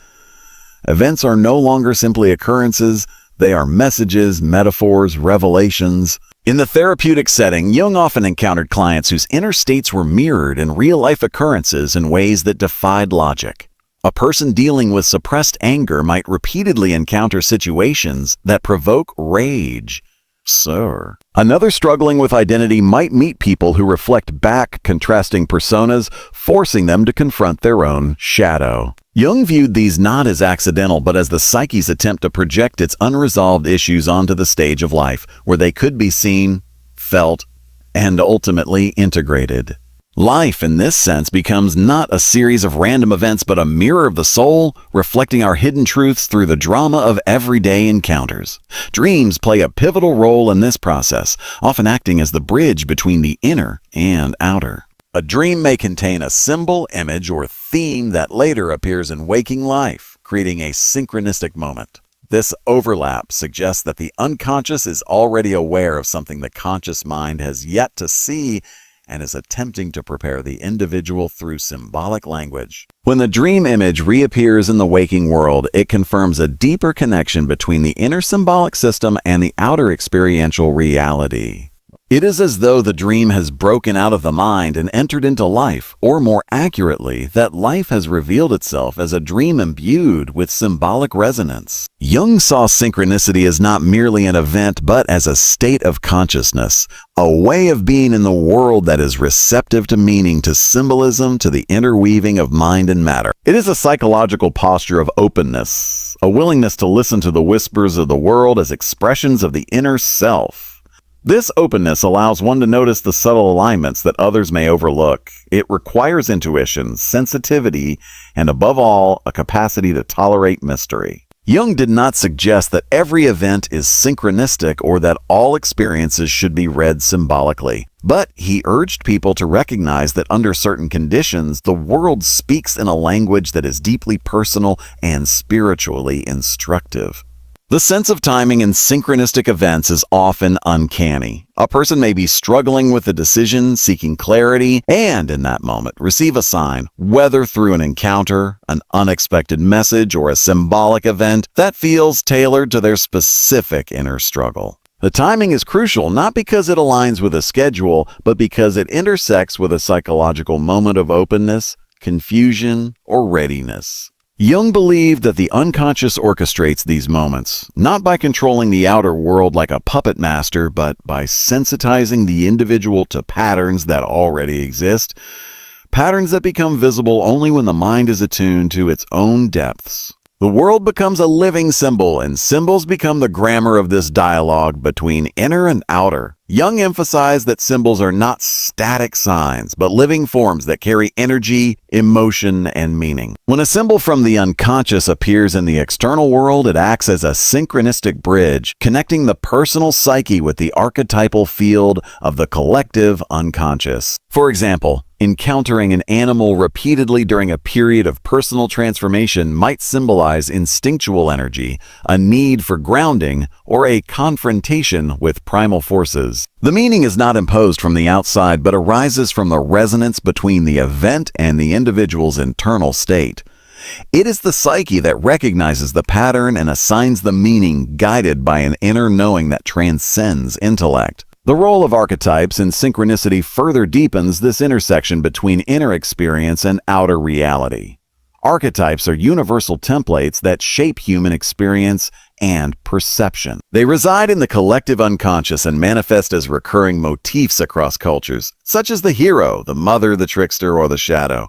Events are no longer simply occurrences. They are messages, metaphors, revelations. In the therapeutic setting, Jung often encountered clients whose inner states were mirrored in real-life occurrences in ways that defied logic. A person dealing with suppressed anger might repeatedly encounter situations that provoke rage. Sir. Another struggling with identity might meet people who reflect back contrasting personas, forcing them to confront their own shadow. Jung viewed these not as accidental, but as the psyche's attempt to project its unresolved issues onto the stage of life, where they could be seen, felt, and ultimately integrated. Life, in this sense, becomes not a series of random events, but a mirror of the soul, reflecting our hidden truths through the drama of everyday encounters. Dreams play a pivotal role in this process, often acting as the bridge between the inner and outer. A dream may contain a symbol, image, or theme that later appears in waking life, creating a synchronistic moment. This overlap suggests that the unconscious is already aware of something the conscious mind has yet to see and is attempting to prepare the individual through symbolic language. When the dream image reappears in the waking world, it confirms a deeper connection between the inner symbolic system and the outer experiential reality. It is as though the dream has broken out of the mind and entered into life, or more accurately, that life has revealed itself as a dream imbued with symbolic resonance. Jung saw synchronicity as not merely an event, but as a state of consciousness, a way of being in the world that is receptive to meaning, to symbolism, to the interweaving of mind and matter. It is a psychological posture of openness, a willingness to listen to the whispers of the world as expressions of the inner self. This openness allows one to notice the subtle alignments that others may overlook. It requires intuition, sensitivity, and above all, a capacity to tolerate mystery. Jung did not suggest that every event is synchronistic or that all experiences should be read symbolically, but he urged people to recognize that under certain conditions, the world speaks in a language that is deeply personal and spiritually instructive. The sense of timing in synchronistic events is often uncanny. A person may be struggling with a decision, seeking clarity, and in that moment receive a sign, whether through an encounter, an unexpected message, or a symbolic event that feels tailored to their specific inner struggle. The timing is crucial not because it aligns with a schedule, but because it intersects with a psychological moment of openness, confusion, or readiness. Jung believed that the unconscious orchestrates these moments, not by controlling the outer world like a puppet master, but by sensitizing the individual to patterns that already exist, patterns that become visible only when the mind is attuned to its own depths. The world becomes a living symbol, and symbols become the grammar of this dialogue between inner and outer. Jung emphasized that symbols are not static signs, but living forms that carry energy, emotion, and meaning. When a symbol from the unconscious appears in the external world, it acts as a synchronistic bridge, connecting the personal psyche with the archetypal field of the collective unconscious. For example, encountering an animal repeatedly during a period of personal transformation might symbolize instinctual energy, a need for grounding, or a confrontation with primal forces. The meaning is not imposed from the outside, but arises from the resonance between the event and the individual's internal state. It is the psyche that recognizes the pattern and assigns the meaning, guided by an inner knowing that transcends intellect. The role of archetypes in synchronicity further deepens this intersection between inner experience and outer reality. Archetypes are universal templates that shape human experience and perception. They reside in the collective unconscious and manifest as recurring motifs across cultures, such as the hero, the mother, the trickster, or the shadow.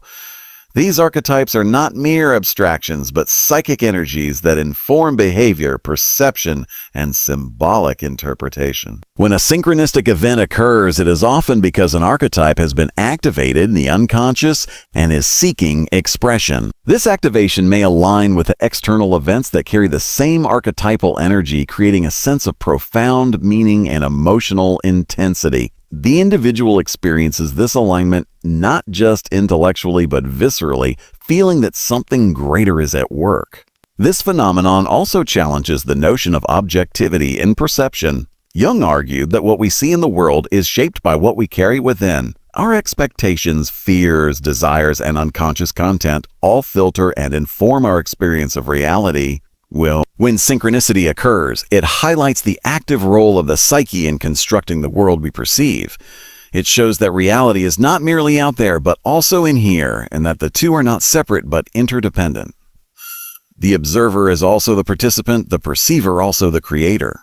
These archetypes are not mere abstractions, but psychic energies that inform behavior, perception, and symbolic interpretation. When a synchronistic event occurs, it is often because an archetype has been activated in the unconscious and is seeking expression. This activation may align with the external events that carry the same archetypal energy, creating a sense of profound meaning and emotional intensity. The individual experiences this alignment not just intellectually but viscerally, feeling that something greater is at work. This phenomenon also challenges the notion of objectivity in perception. Jung argued that what we see in the world is shaped by what we carry within. Our expectations, fears, desires, and unconscious content all filter and inform our experience of reality. When synchronicity occurs, it highlights the active role of the psyche in constructing the world we perceive. It shows that reality is not merely out there, but also in here, and that the two are not separate but interdependent. The observer is also the participant, the perceiver also the creator.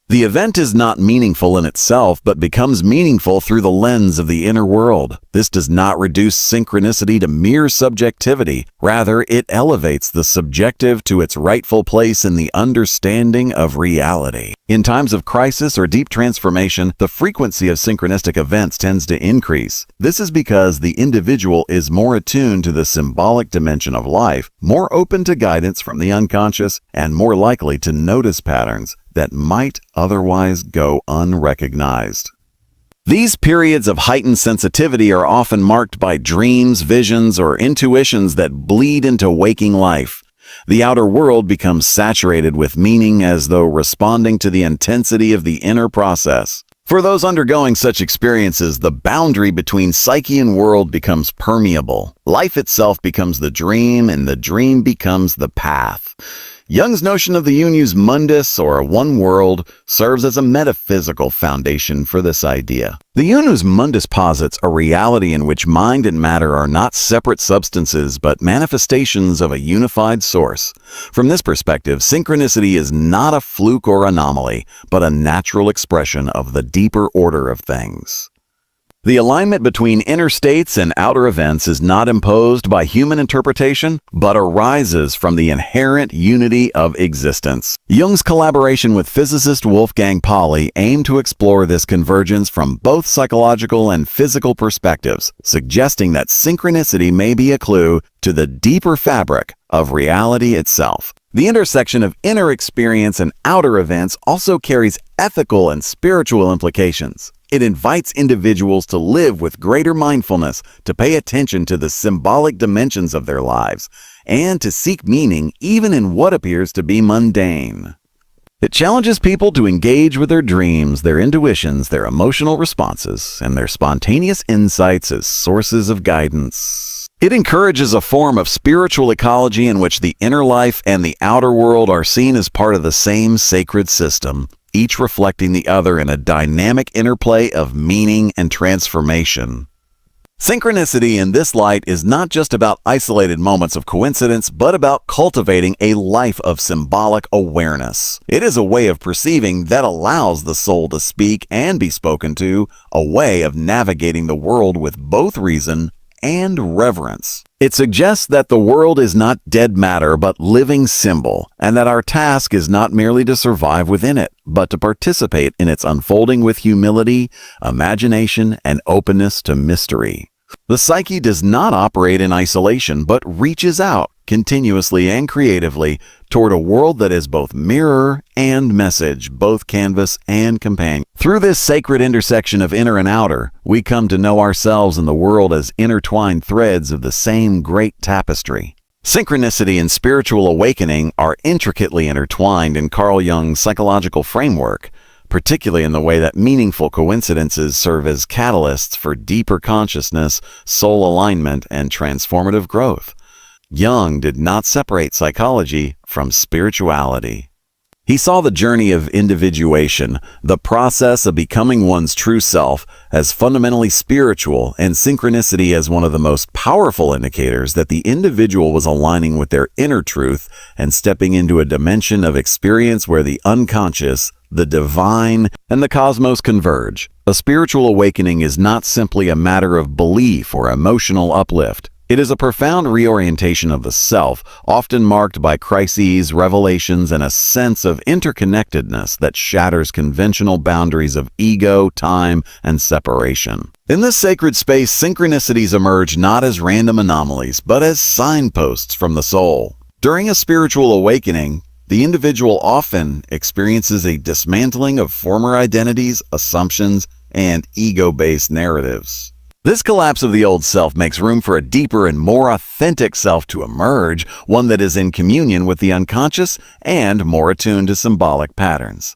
The event is not meaningful in itself, but becomes meaningful through the lens of the inner world. This does not reduce synchronicity to mere subjectivity. Rather, it elevates the subjective to its rightful place in the understanding of reality. In times of crisis or deep transformation, the frequency of synchronistic events tends to increase. This is because the individual is more attuned to the symbolic dimension of life, more open to guidance from the unconscious, and more likely to notice patterns that might otherwise go unrecognized. These periods of heightened sensitivity are often marked by dreams, visions, or intuitions that bleed into waking life. The outer world becomes saturated with meaning as though responding to the intensity of the inner process. For those undergoing such experiences, the boundary between psyche and world becomes permeable. Life itself becomes the dream, and the dream becomes the path. Jung's notion of the unus mundus, or one world, serves as a metaphysical foundation for this idea. The unus mundus posits a reality in which mind and matter are not separate substances but manifestations of a unified source. From this perspective, synchronicity is not a fluke or anomaly, but a natural expression of the deeper order of things. The alignment between inner states and outer events is not imposed by human interpretation, but arises from the inherent unity of existence. Jung's collaboration with physicist Wolfgang Pauli aimed to explore this convergence from both psychological and physical perspectives, suggesting that synchronicity may be a clue to the deeper fabric of reality itself. The intersection of inner experience and outer events also carries ethical and spiritual implications. It invites individuals to live with greater mindfulness, to pay attention to the symbolic dimensions of their lives, and to seek meaning even in what appears to be mundane. It challenges people to engage with their dreams, their intuitions, their emotional responses, and their spontaneous insights as sources of guidance. It encourages a form of spiritual ecology in which the inner life and the outer world are seen as part of the same sacred system, each reflecting the other in a dynamic interplay of meaning and transformation. Synchronicity in this light is not just about isolated moments of coincidence, but about cultivating a life of symbolic awareness. It is a way of perceiving that allows the soul to speak and be spoken to, a way of navigating the world with both reason and reverence. It suggests that the world is not dead matter but living symbol, and that our task is not merely to survive within it, but to participate in its unfolding with humility, imagination, and openness to mystery. The psyche does not operate in isolation but reaches out continuously and creatively toward a world that is both mirror and message, both canvas and companion. Through this sacred intersection of inner and outer, we come to know ourselves and the world as intertwined threads of the same great tapestry. Synchronicity and spiritual awakening are intricately intertwined in Carl Jung's psychological framework, particularly in the way that meaningful coincidences serve as catalysts for deeper consciousness, soul alignment, and transformative growth. Jung did not separate psychology from spirituality. He saw the journey of individuation, the process of becoming one's true self, as fundamentally spiritual, and synchronicity as one of the most powerful indicators that the individual was aligning with their inner truth and stepping into a dimension of experience where the unconscious, the divine, and the cosmos converge. A spiritual awakening is not simply a matter of belief or emotional uplift. It is a profound reorientation of the self, often marked by crises, revelations, and a sense of interconnectedness that shatters conventional boundaries of ego, time, and separation. In this sacred space, synchronicities emerge not as random anomalies, but as signposts from the soul. During a spiritual awakening, the individual often experiences a dismantling of former identities, assumptions, and ego-based narratives. This collapse of the old self makes room for a deeper and more authentic self to emerge, one that is in communion with the unconscious and more attuned to symbolic patterns.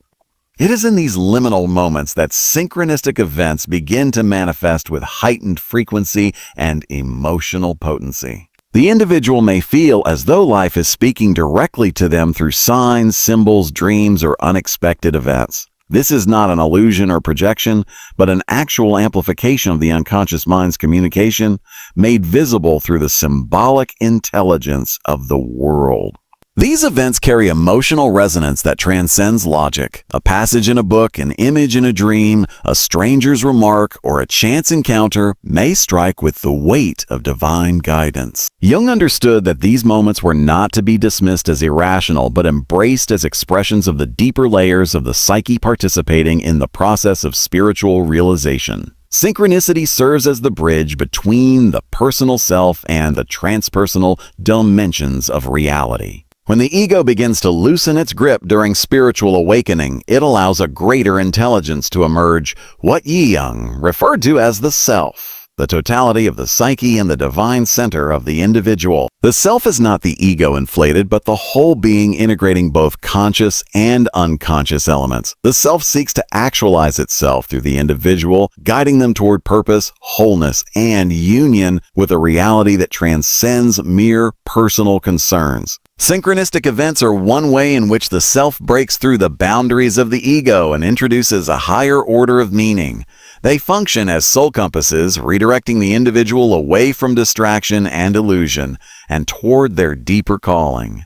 It is in these liminal moments that synchronistic events begin to manifest with heightened frequency and emotional potency. The individual may feel as though life is speaking directly to them through signs, symbols, dreams, or unexpected events. This is not an illusion or projection, but an actual amplification of the unconscious mind's communication, made visible through the symbolic intelligence of the world. These events carry emotional resonance that transcends logic. A passage in a book, an image in a dream, a stranger's remark, or a chance encounter may strike with the weight of divine guidance. Jung understood that these moments were not to be dismissed as irrational, but embraced as expressions of the deeper layers of the psyche participating in the process of spiritual realization. Synchronicity serves as the bridge between the personal self and the transpersonal dimensions of reality. When the ego begins to loosen its grip during spiritual awakening, it allows a greater intelligence to emerge, what Jung referred to as the self, the totality of the psyche and the divine center of the individual. The self is not the ego inflated, but the whole being integrating both conscious and unconscious elements. The self seeks to actualize itself through the individual, guiding them toward purpose, wholeness, and union with a reality that transcends mere personal concerns. Synchronistic events are one way in which the self breaks through the boundaries of the ego and introduces a higher order of meaning. They function as soul compasses, redirecting the individual away from distraction and illusion and toward their deeper calling.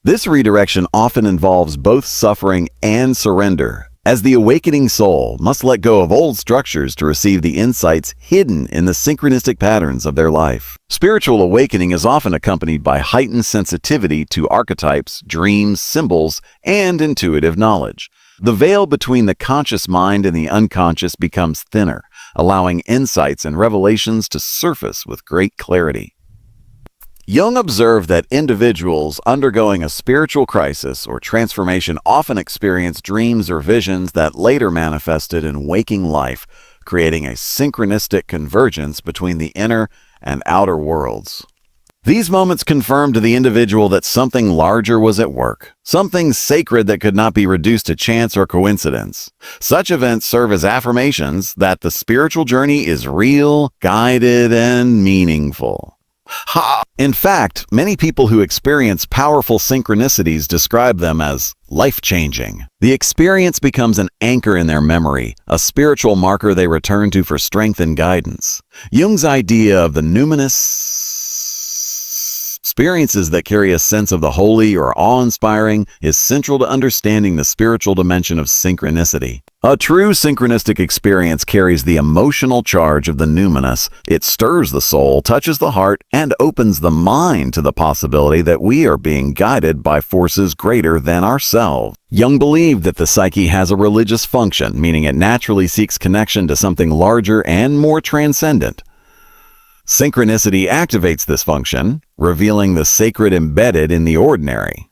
This redirection often involves both suffering and surrender, as the awakening soul must let go of old structures to receive the insights hidden in the synchronistic patterns of their life. Spiritual awakening is often accompanied by heightened sensitivity to archetypes, dreams, symbols, and intuitive knowledge. The veil between the conscious mind and the unconscious becomes thinner, allowing insights and revelations to surface with great clarity. Jung observed that individuals undergoing a spiritual crisis or transformation often experience dreams or visions that later manifested in waking life, creating a synchronistic convergence between the inner and outer worlds. These moments confirmed to the individual that something larger was at work, something sacred that could not be reduced to chance or coincidence. Such events serve as affirmations that the spiritual journey is real, guided, and meaningful. In fact, many people who experience powerful synchronicities describe them as life-changing. The experience becomes an anchor in their memory, a spiritual marker they return to for strength and guidance. Jung's idea of the numinous, experiences that carry a sense of the holy or awe-inspiring, is central to understanding the spiritual dimension of synchronicity. A true synchronistic experience carries the emotional charge of the numinous. It stirs the soul, touches the heart, and opens the mind to the possibility that we are being guided by forces greater than ourselves. Jung believed that the psyche has a religious function, meaning it naturally seeks connection to something larger and more transcendent. Synchronicity activates this function, revealing the sacred embedded in the ordinary.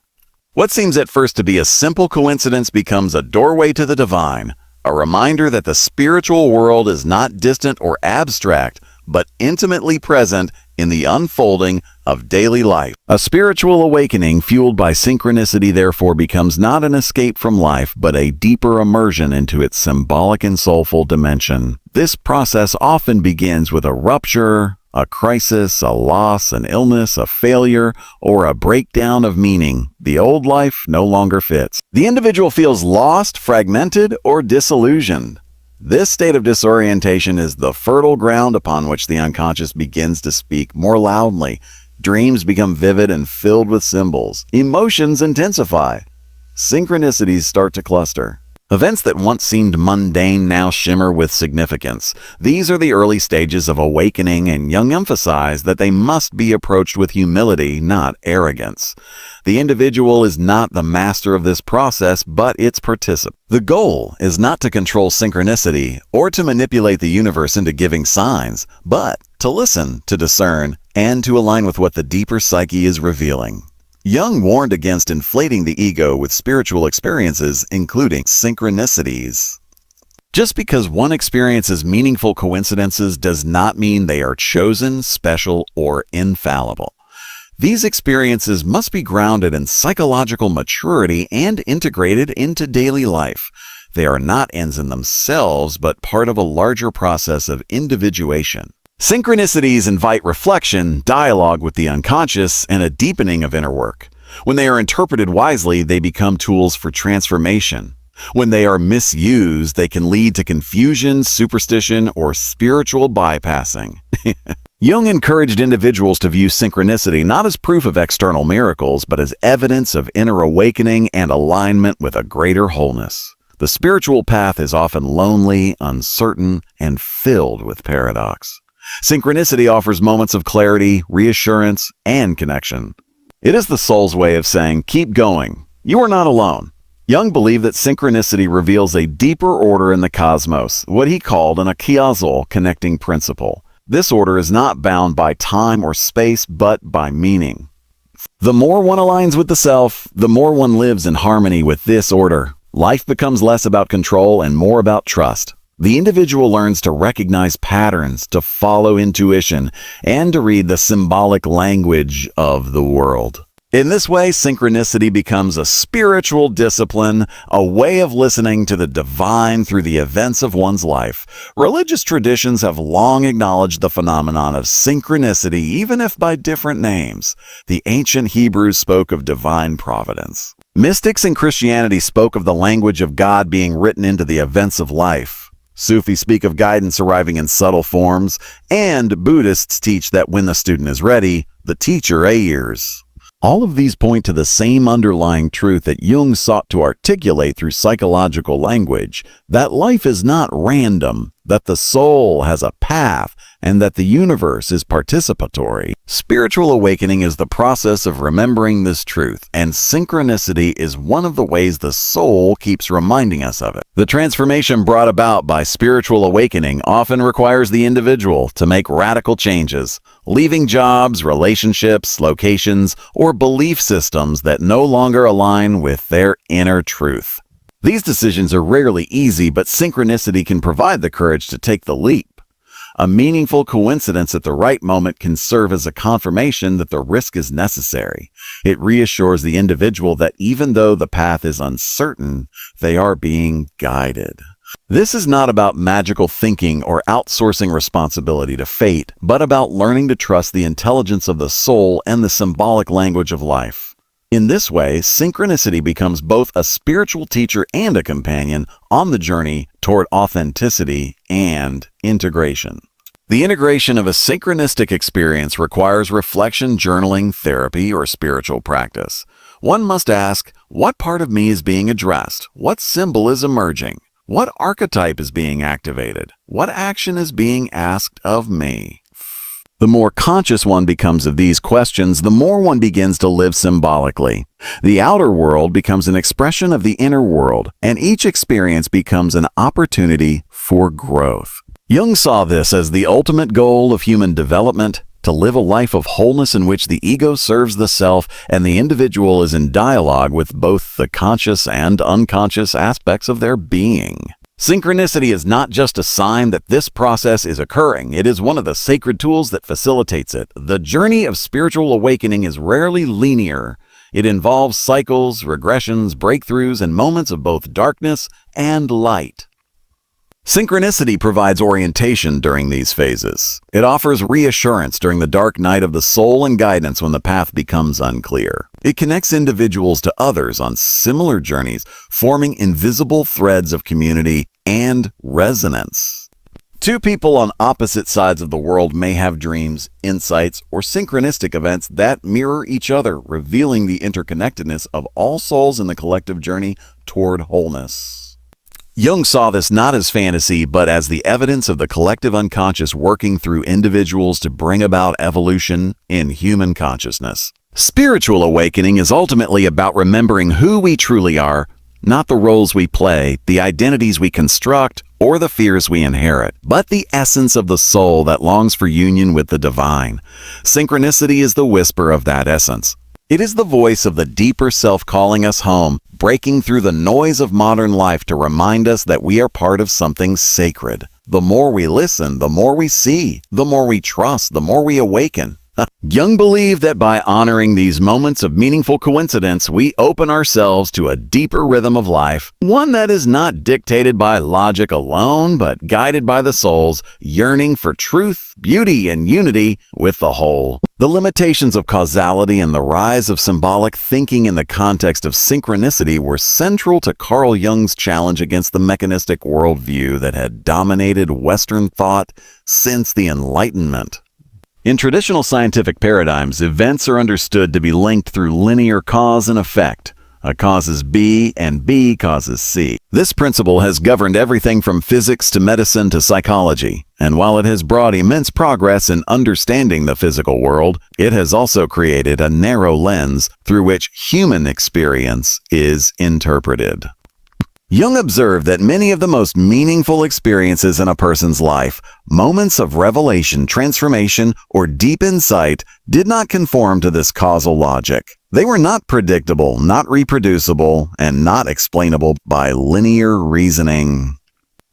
What seems at first to be a simple coincidence becomes a doorway to the divine, a reminder that the spiritual world is not distant or abstract, but intimately present in the unfolding of daily life. A spiritual awakening fueled by synchronicity therefore becomes not an escape from life, but a deeper immersion into its symbolic and soulful dimension. This process often begins with a rupture, a crisis, a loss, an illness, a failure, or a breakdown of meaning. The old life no longer fits. The individual feels lost, fragmented, or disillusioned. This state of disorientation is the fertile ground upon which the unconscious begins to speak more loudly. Dreams become vivid and filled with symbols. Emotions intensify. Synchronicities start to cluster. Events that once seemed mundane now shimmer with significance. These are the early stages of awakening, and Jung emphasized that they must be approached with humility, not arrogance. The individual is not the master of this process, but its participant. The goal is not to control synchronicity or to manipulate the universe into giving signs, but to listen, to discern, and to align with what the deeper psyche is revealing. Jung warned against inflating the ego with spiritual experiences, including synchronicities. Just because one experiences meaningful coincidences does not mean they are chosen, special, or infallible. These experiences must be grounded in psychological maturity and integrated into daily life. They are not ends in themselves, but part of a larger process of individuation. Synchronicities invite reflection, dialogue with the unconscious, and a deepening of inner work. When they are interpreted wisely, they become tools for transformation. When they are misused, they can lead to confusion, superstition, or spiritual bypassing. Jung encouraged individuals to view synchronicity not as proof of external miracles, but as evidence of inner awakening and alignment with a greater wholeness. The spiritual path is often lonely, uncertain, and filled with paradox. Synchronicity offers moments of clarity, reassurance, and connection. It is the soul's way of saying, keep going. You are not alone. Jung believed that synchronicity reveals a deeper order in the cosmos, what he called an non-causal connecting principle. This order is not bound by time or space, but by meaning. The more one aligns with the self, the more one lives in harmony with this order. Life becomes less about control and more about trust. The individual learns to recognize patterns, to follow intuition, and to read the symbolic language of the world. In this way, synchronicity becomes a spiritual discipline, a way of listening to the divine through the events of one's life. Religious traditions have long acknowledged the phenomenon of synchronicity, even if by different names. The ancient Hebrews spoke of divine providence. Mystics in Christianity spoke of the language of God being written into the events of life. Sufis speak of guidance arriving in subtle forms, and Buddhists teach that when the student is ready, the teacher hears. All of these point to the same underlying truth that Jung sought to articulate through psychological language, that life is not random, that the soul has a path, and that the universe is participatory. Spiritual awakening is the process of remembering this truth, and synchronicity is one of the ways the soul keeps reminding us of it. The transformation brought about by spiritual awakening often requires the individual to make radical changes, leaving jobs, relationships, locations, or belief systems that no longer align with their inner truth. These decisions are rarely easy, but synchronicity can provide the courage to take the leap. A meaningful coincidence at the right moment can serve as a confirmation that the risk is necessary. It reassures the individual that even though the path is uncertain, they are being guided. This is not about magical thinking or outsourcing responsibility to fate, but about learning to trust the intelligence of the soul and the symbolic language of life. In this way, synchronicity becomes both a spiritual teacher and a companion on the journey toward authenticity and integration. The integration of a synchronistic experience requires reflection, journaling, therapy, or spiritual practice. One must ask, what part of me is being addressed? What symbol is emerging? What archetype is being activated? What action is being asked of me? The more conscious one becomes of these questions, the more one begins to live symbolically. The outer world becomes an expression of the inner world, and each experience becomes an opportunity for growth. Jung saw this as the ultimate goal of human development, to live a life of wholeness in which the ego serves the self and the individual is in dialogue with both the conscious and unconscious aspects of their being. Synchronicity is not just a sign that this process is occurring, it is one of the sacred tools that facilitates it. The journey of spiritual awakening is rarely linear. It involves cycles, regressions, breakthroughs, and moments of both darkness and light. Synchronicity provides orientation during these phases. It offers reassurance during the dark night of the soul and guidance when the path becomes unclear. It connects individuals to others on similar journeys, forming invisible threads of community and resonance. Two people on opposite sides of the world may have dreams, insights, or synchronistic events that mirror each other, revealing the interconnectedness of all souls in the collective journey toward wholeness. Jung saw this not as fantasy, but as the evidence of the collective unconscious working through individuals to bring about evolution in human consciousness. Spiritual awakening is ultimately about remembering who we truly are, not the roles we play, the identities we construct, or the fears we inherit, but the essence of the soul that longs for union with the divine. Synchronicity is the whisper of that essence. It is the voice of the deeper self calling us home, breaking through the noise of modern life to remind us that we are part of something sacred. The more we listen, the more we see, the more we trust, the more we awaken. Jung believed that by honoring these moments of meaningful coincidence, we open ourselves to a deeper rhythm of life, one that is not dictated by logic alone, but guided by the soul's yearning for truth, beauty, and unity with the whole. The limitations of causality and the rise of symbolic thinking in the context of synchronicity were central to Carl Jung's challenge against the mechanistic worldview that had dominated Western thought since the Enlightenment. In traditional scientific paradigms, events are understood to be linked through linear cause and effect. A causes B and B causes C. This principle has governed everything from physics to medicine to psychology, and while it has brought immense progress in understanding the physical world, it has also created a narrow lens through which human experience is interpreted. Jung observed that many of the most meaningful experiences in a person's life, moments of revelation, transformation, or deep insight, did not conform to this causal logic. They were not predictable, not reproducible, and not explainable by linear reasoning.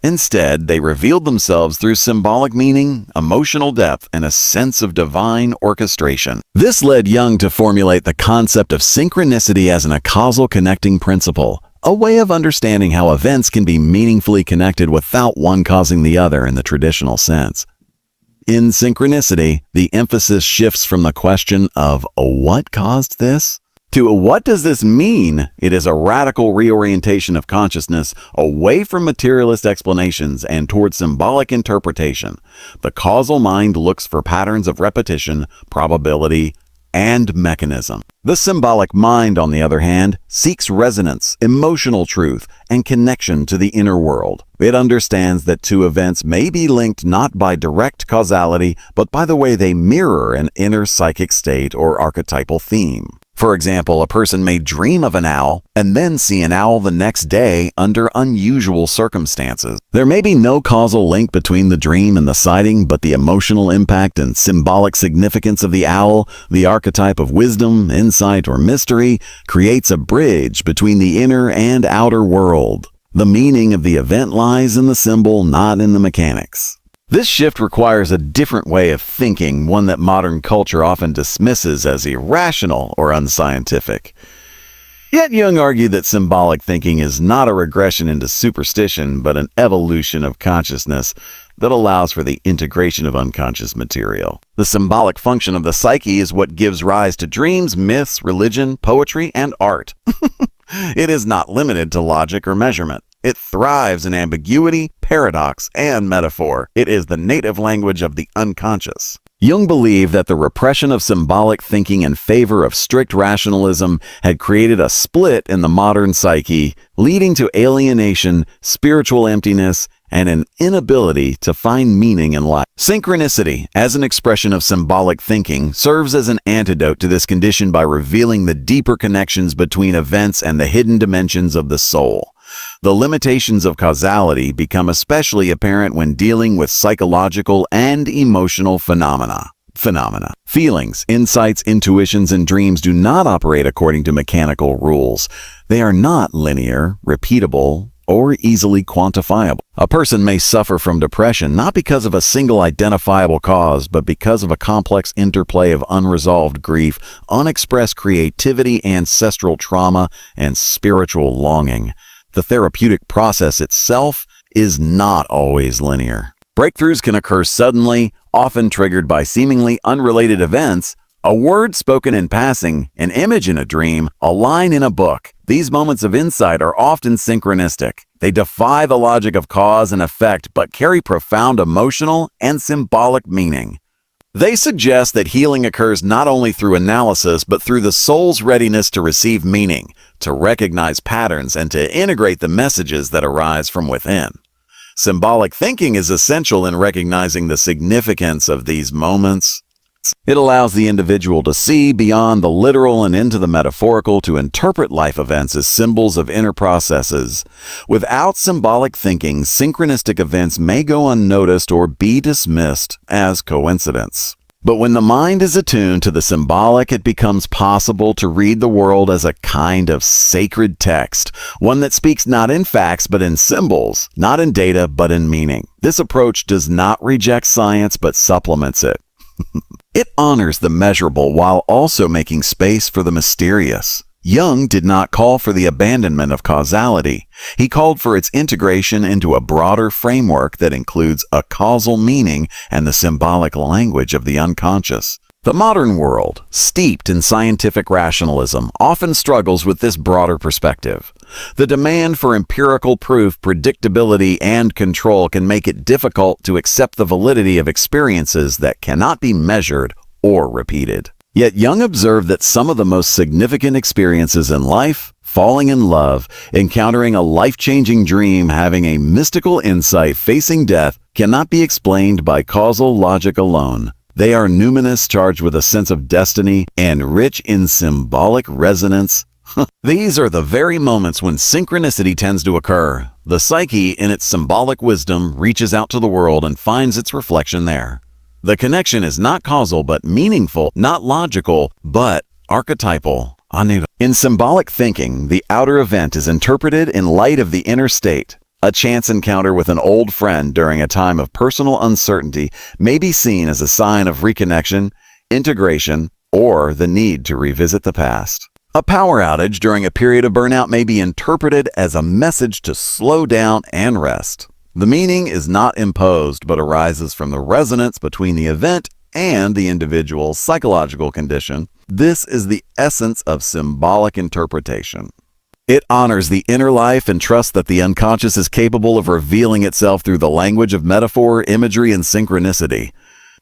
Instead, they revealed themselves through symbolic meaning, emotional depth, and a sense of divine orchestration. This led Jung to formulate the concept of synchronicity as a causal connecting principle, a way of understanding how events can be meaningfully connected without one causing the other in the traditional sense. In synchronicity, the emphasis shifts from the question of what caused this to what does this mean? It is a radical reorientation of consciousness away from materialist explanations and toward symbolic interpretation. The causal mind looks for patterns of repetition, probability, and mechanism. The symbolic mind, on the other hand, seeks resonance, emotional truth, and connection to the inner world. It understands that two events may be linked not by direct causality, but by the way they mirror an inner psychic state or archetypal theme. For example, a person may dream of an owl and then see an owl the next day under unusual circumstances. There may be no causal link between the dream and the sighting, but the emotional impact and symbolic significance of the owl, the archetype of wisdom, insight, or mystery, creates a bridge between the inner and outer world. The meaning of the event lies in the symbol, not in the mechanics. This shift requires a different way of thinking, one that modern culture often dismisses as irrational or unscientific. Yet Jung argued that symbolic thinking is not a regression into superstition, but an evolution of consciousness that allows for the integration of unconscious material. The symbolic function of the psyche is what gives rise to dreams, myths, religion, poetry, and art. It is not limited to logic or measurement. It thrives in ambiguity, paradox, and metaphor. It is the native language of the unconscious. Jung believed that the repression of symbolic thinking in favor of strict rationalism had created a split in the modern psyche, leading to alienation, spiritual emptiness, and an inability to find meaning in life. Synchronicity, as an expression of symbolic thinking, serves as an antidote to this condition by revealing the deeper connections between events and the hidden dimensions of the soul. The limitations of causality become especially apparent when dealing with psychological and emotional phenomena. Feelings, insights, intuitions, and dreams do not operate according to mechanical rules. They are not linear, repeatable, or easily quantifiable. A person may suffer from depression not because of a single identifiable cause, but because of a complex interplay of unresolved grief, unexpressed creativity, ancestral trauma, and spiritual longing. The therapeutic process itself is not always linear. Breakthroughs can occur suddenly, often triggered by seemingly unrelated events. A word spoken in passing, an image in a dream, a line in a book. These moments of insight are often synchronistic. They defy the logic of cause and effect, but carry profound emotional and symbolic meaning. They suggest that healing occurs not only through analysis, but through the soul's readiness to receive meaning, to recognize patterns, and to integrate the messages that arise from within. Symbolic thinking is essential in recognizing the significance of these moments. It allows the individual to see beyond the literal and into the metaphorical, to interpret life events as symbols of inner processes. Without symbolic thinking, synchronistic events may go unnoticed or be dismissed as coincidence. But when the mind is attuned to the symbolic, it becomes possible to read the world as a kind of sacred text, one that speaks not in facts but in symbols, not in data but in meaning. This approach does not reject science but supplements it. It honors the measurable while also making space for the mysterious. Jung did not call for the abandonment of causality. He called for its integration into a broader framework that includes a causal meaning and the symbolic language of the unconscious. The modern world, steeped in scientific rationalism, often struggles with this broader perspective. The demand for empirical proof, predictability, and control can make it difficult to accept the validity of experiences that cannot be measured or repeated. Yet Jung observed that some of the most significant experiences in life, falling in love, encountering a life-changing dream, having a mystical insight, facing death, cannot be explained by causal logic alone. They are numinous, charged with a sense of destiny, and rich in symbolic resonance. These are the very moments when synchronicity tends to occur. The psyche, in its symbolic wisdom, reaches out to the world and finds its reflection there. The connection is not causal but meaningful, not logical, but archetypal. In symbolic thinking, the outer event is interpreted in light of the inner state. A chance encounter with an old friend during a time of personal uncertainty may be seen as a sign of reconnection, integration, or the need to revisit the past. A power outage during a period of burnout may be interpreted as a message to slow down and rest. The meaning is not imposed but arises from the resonance between the event and the individual's psychological condition. This is the essence of symbolic interpretation. It honors the inner life and trusts that the unconscious is capable of revealing itself through the language of metaphor, imagery, and synchronicity.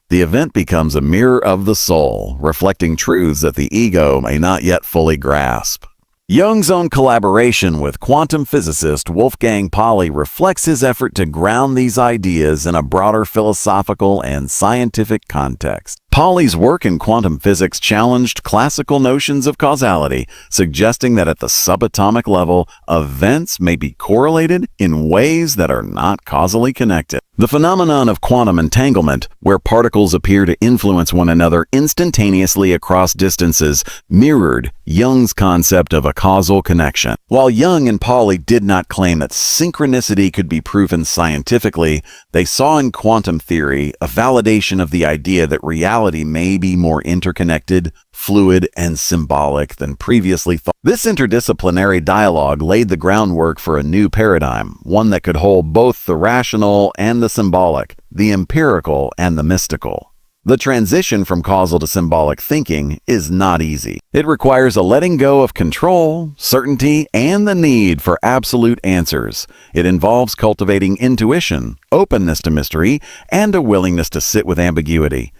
The event becomes a mirror of the soul, reflecting truths that the ego may not yet fully grasp. Jung's own collaboration with quantum physicist Wolfgang Pauli reflects his effort to ground these ideas in a broader philosophical and scientific context. Pauli's work in quantum physics challenged classical notions of causality, suggesting that at the subatomic level, events may be correlated in ways that are not causally connected. The phenomenon of quantum entanglement, where particles appear to influence one another instantaneously across distances, mirrored Jung's concept of a causal connection. While Jung and Pauli did not claim that synchronicity could be proven scientifically, they saw in quantum theory a validation of the idea that reality may be more interconnected, fluid, and symbolic than previously thought. This interdisciplinary dialogue laid the groundwork for a new paradigm, one that could hold both the rational and the symbolic, the empirical and the mystical. The transition from causal to symbolic thinking is not easy. It requires a letting go of control, certainty, and the need for absolute answers. It involves cultivating intuition, openness to mystery, and a willingness to sit with ambiguity.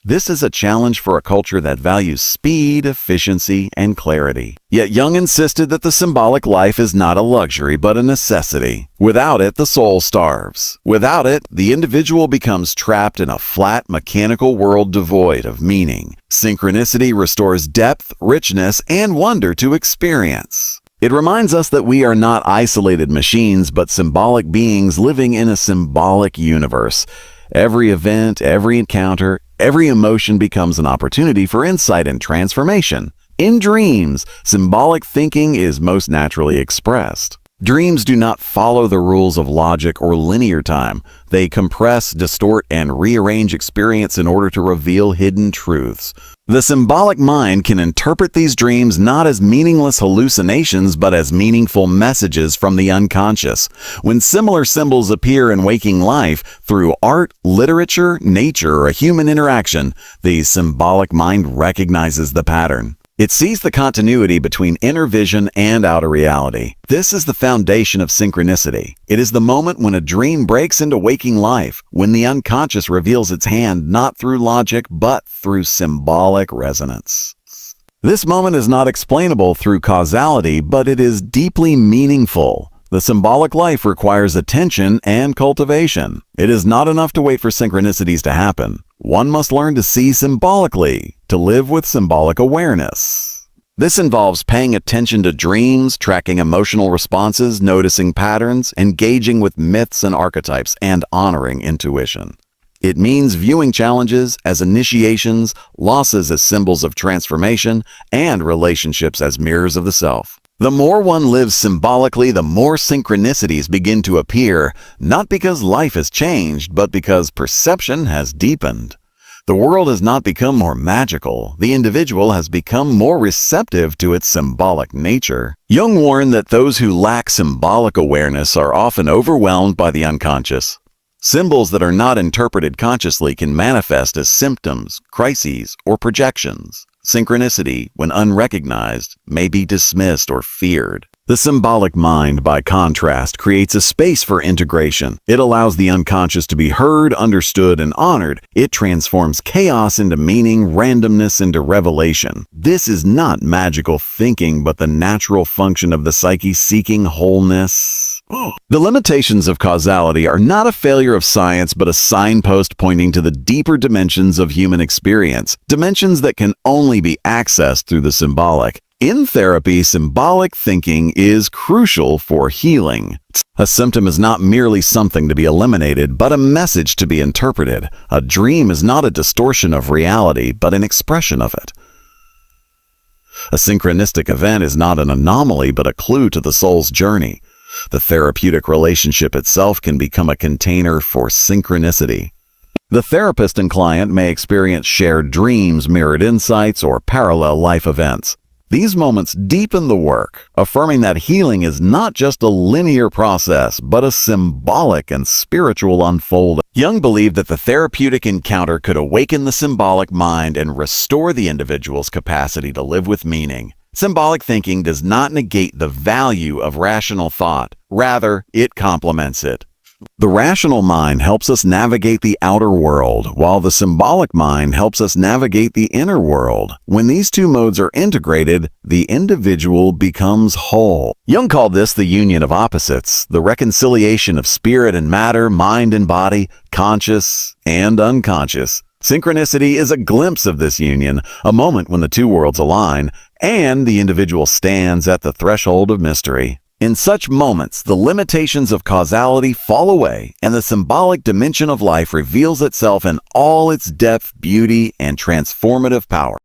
This is a challenge for a culture that values speed, efficiency, and clarity. Yet Jung insisted that the symbolic life is not a luxury but a necessity. Without it, the soul starves. Without it, the individual becomes trapped in a flat, mechanical world devoid of meaning. Synchronicity restores depth, richness, and wonder to experience. It reminds us that we are not isolated machines but symbolic beings living in a symbolic universe. Every event, every encounter, every emotion becomes an opportunity for insight and transformation. In dreams, symbolic thinking is most naturally expressed. Dreams do not follow the rules of logic or linear time. They compress, distort, and rearrange experience in order to reveal hidden truths. The symbolic mind can interpret these dreams not as meaningless hallucinations but as meaningful messages from the unconscious. When similar symbols appear in waking life through art, literature, nature, or a human interaction, the symbolic mind recognizes the pattern. It sees the continuity between inner vision and outer reality. This is the foundation of synchronicity. It is the moment when a dream breaks into waking life, when the unconscious reveals its hand not through logic but through symbolic resonance. This moment is not explainable through causality, but it is deeply meaningful. The symbolic life requires attention and cultivation. It is not enough to wait for synchronicities to happen. One must learn to see symbolically, to live with symbolic awareness. This involves paying attention to dreams, tracking emotional responses, noticing patterns, engaging with myths and archetypes, and honoring intuition. It means viewing challenges as initiations, losses as symbols of transformation, and relationships as mirrors of the self. The more one lives symbolically, the more synchronicities begin to appear, not because life has changed, but because perception has deepened. The world has not become more magical. The individual has become more receptive to its symbolic nature. Jung warned that those who lack symbolic awareness are often overwhelmed by the unconscious. Symbols that are not interpreted consciously can manifest as symptoms, crises, or projections. Synchronicity, when unrecognized, may be dismissed or feared. The symbolic mind, by contrast, creates a space for integration. It allows the unconscious to be heard, understood, and honored. It transforms chaos into meaning, randomness into revelation. This is not magical thinking, but the natural function of the psyche seeking wholeness. The limitations of causality are not a failure of science, but a signpost pointing to the deeper dimensions of human experience, dimensions that can only be accessed through the symbolic. In therapy, symbolic thinking is crucial for healing. A symptom is not merely something to be eliminated, but a message to be interpreted. A dream is not a distortion of reality, but an expression of it. A synchronistic event is not an anomaly, but a clue to the soul's journey. The therapeutic relationship itself can become a container for synchronicity. The therapist and client may experience shared dreams, mirrored insights, or parallel life events. These moments deepen the work, affirming that healing is not just a linear process, but a symbolic and spiritual unfolding. Jung believed that the therapeutic encounter could awaken the symbolic mind and restore the individual's capacity to live with meaning. Symbolic thinking does not negate the value of rational thought. Rather, it complements it. The rational mind helps us navigate the outer world, while the symbolic mind helps us navigate the inner world. When these two modes are integrated, the individual becomes whole. Jung called this the union of opposites, the reconciliation of spirit and matter, mind and body, conscious and unconscious. Synchronicity is a glimpse of this union, a moment when the two worlds align, and the individual stands at the threshold of mystery. In such moments, the limitations of causality fall away, and the symbolic dimension of life reveals itself in all its depth, beauty, and transformative power.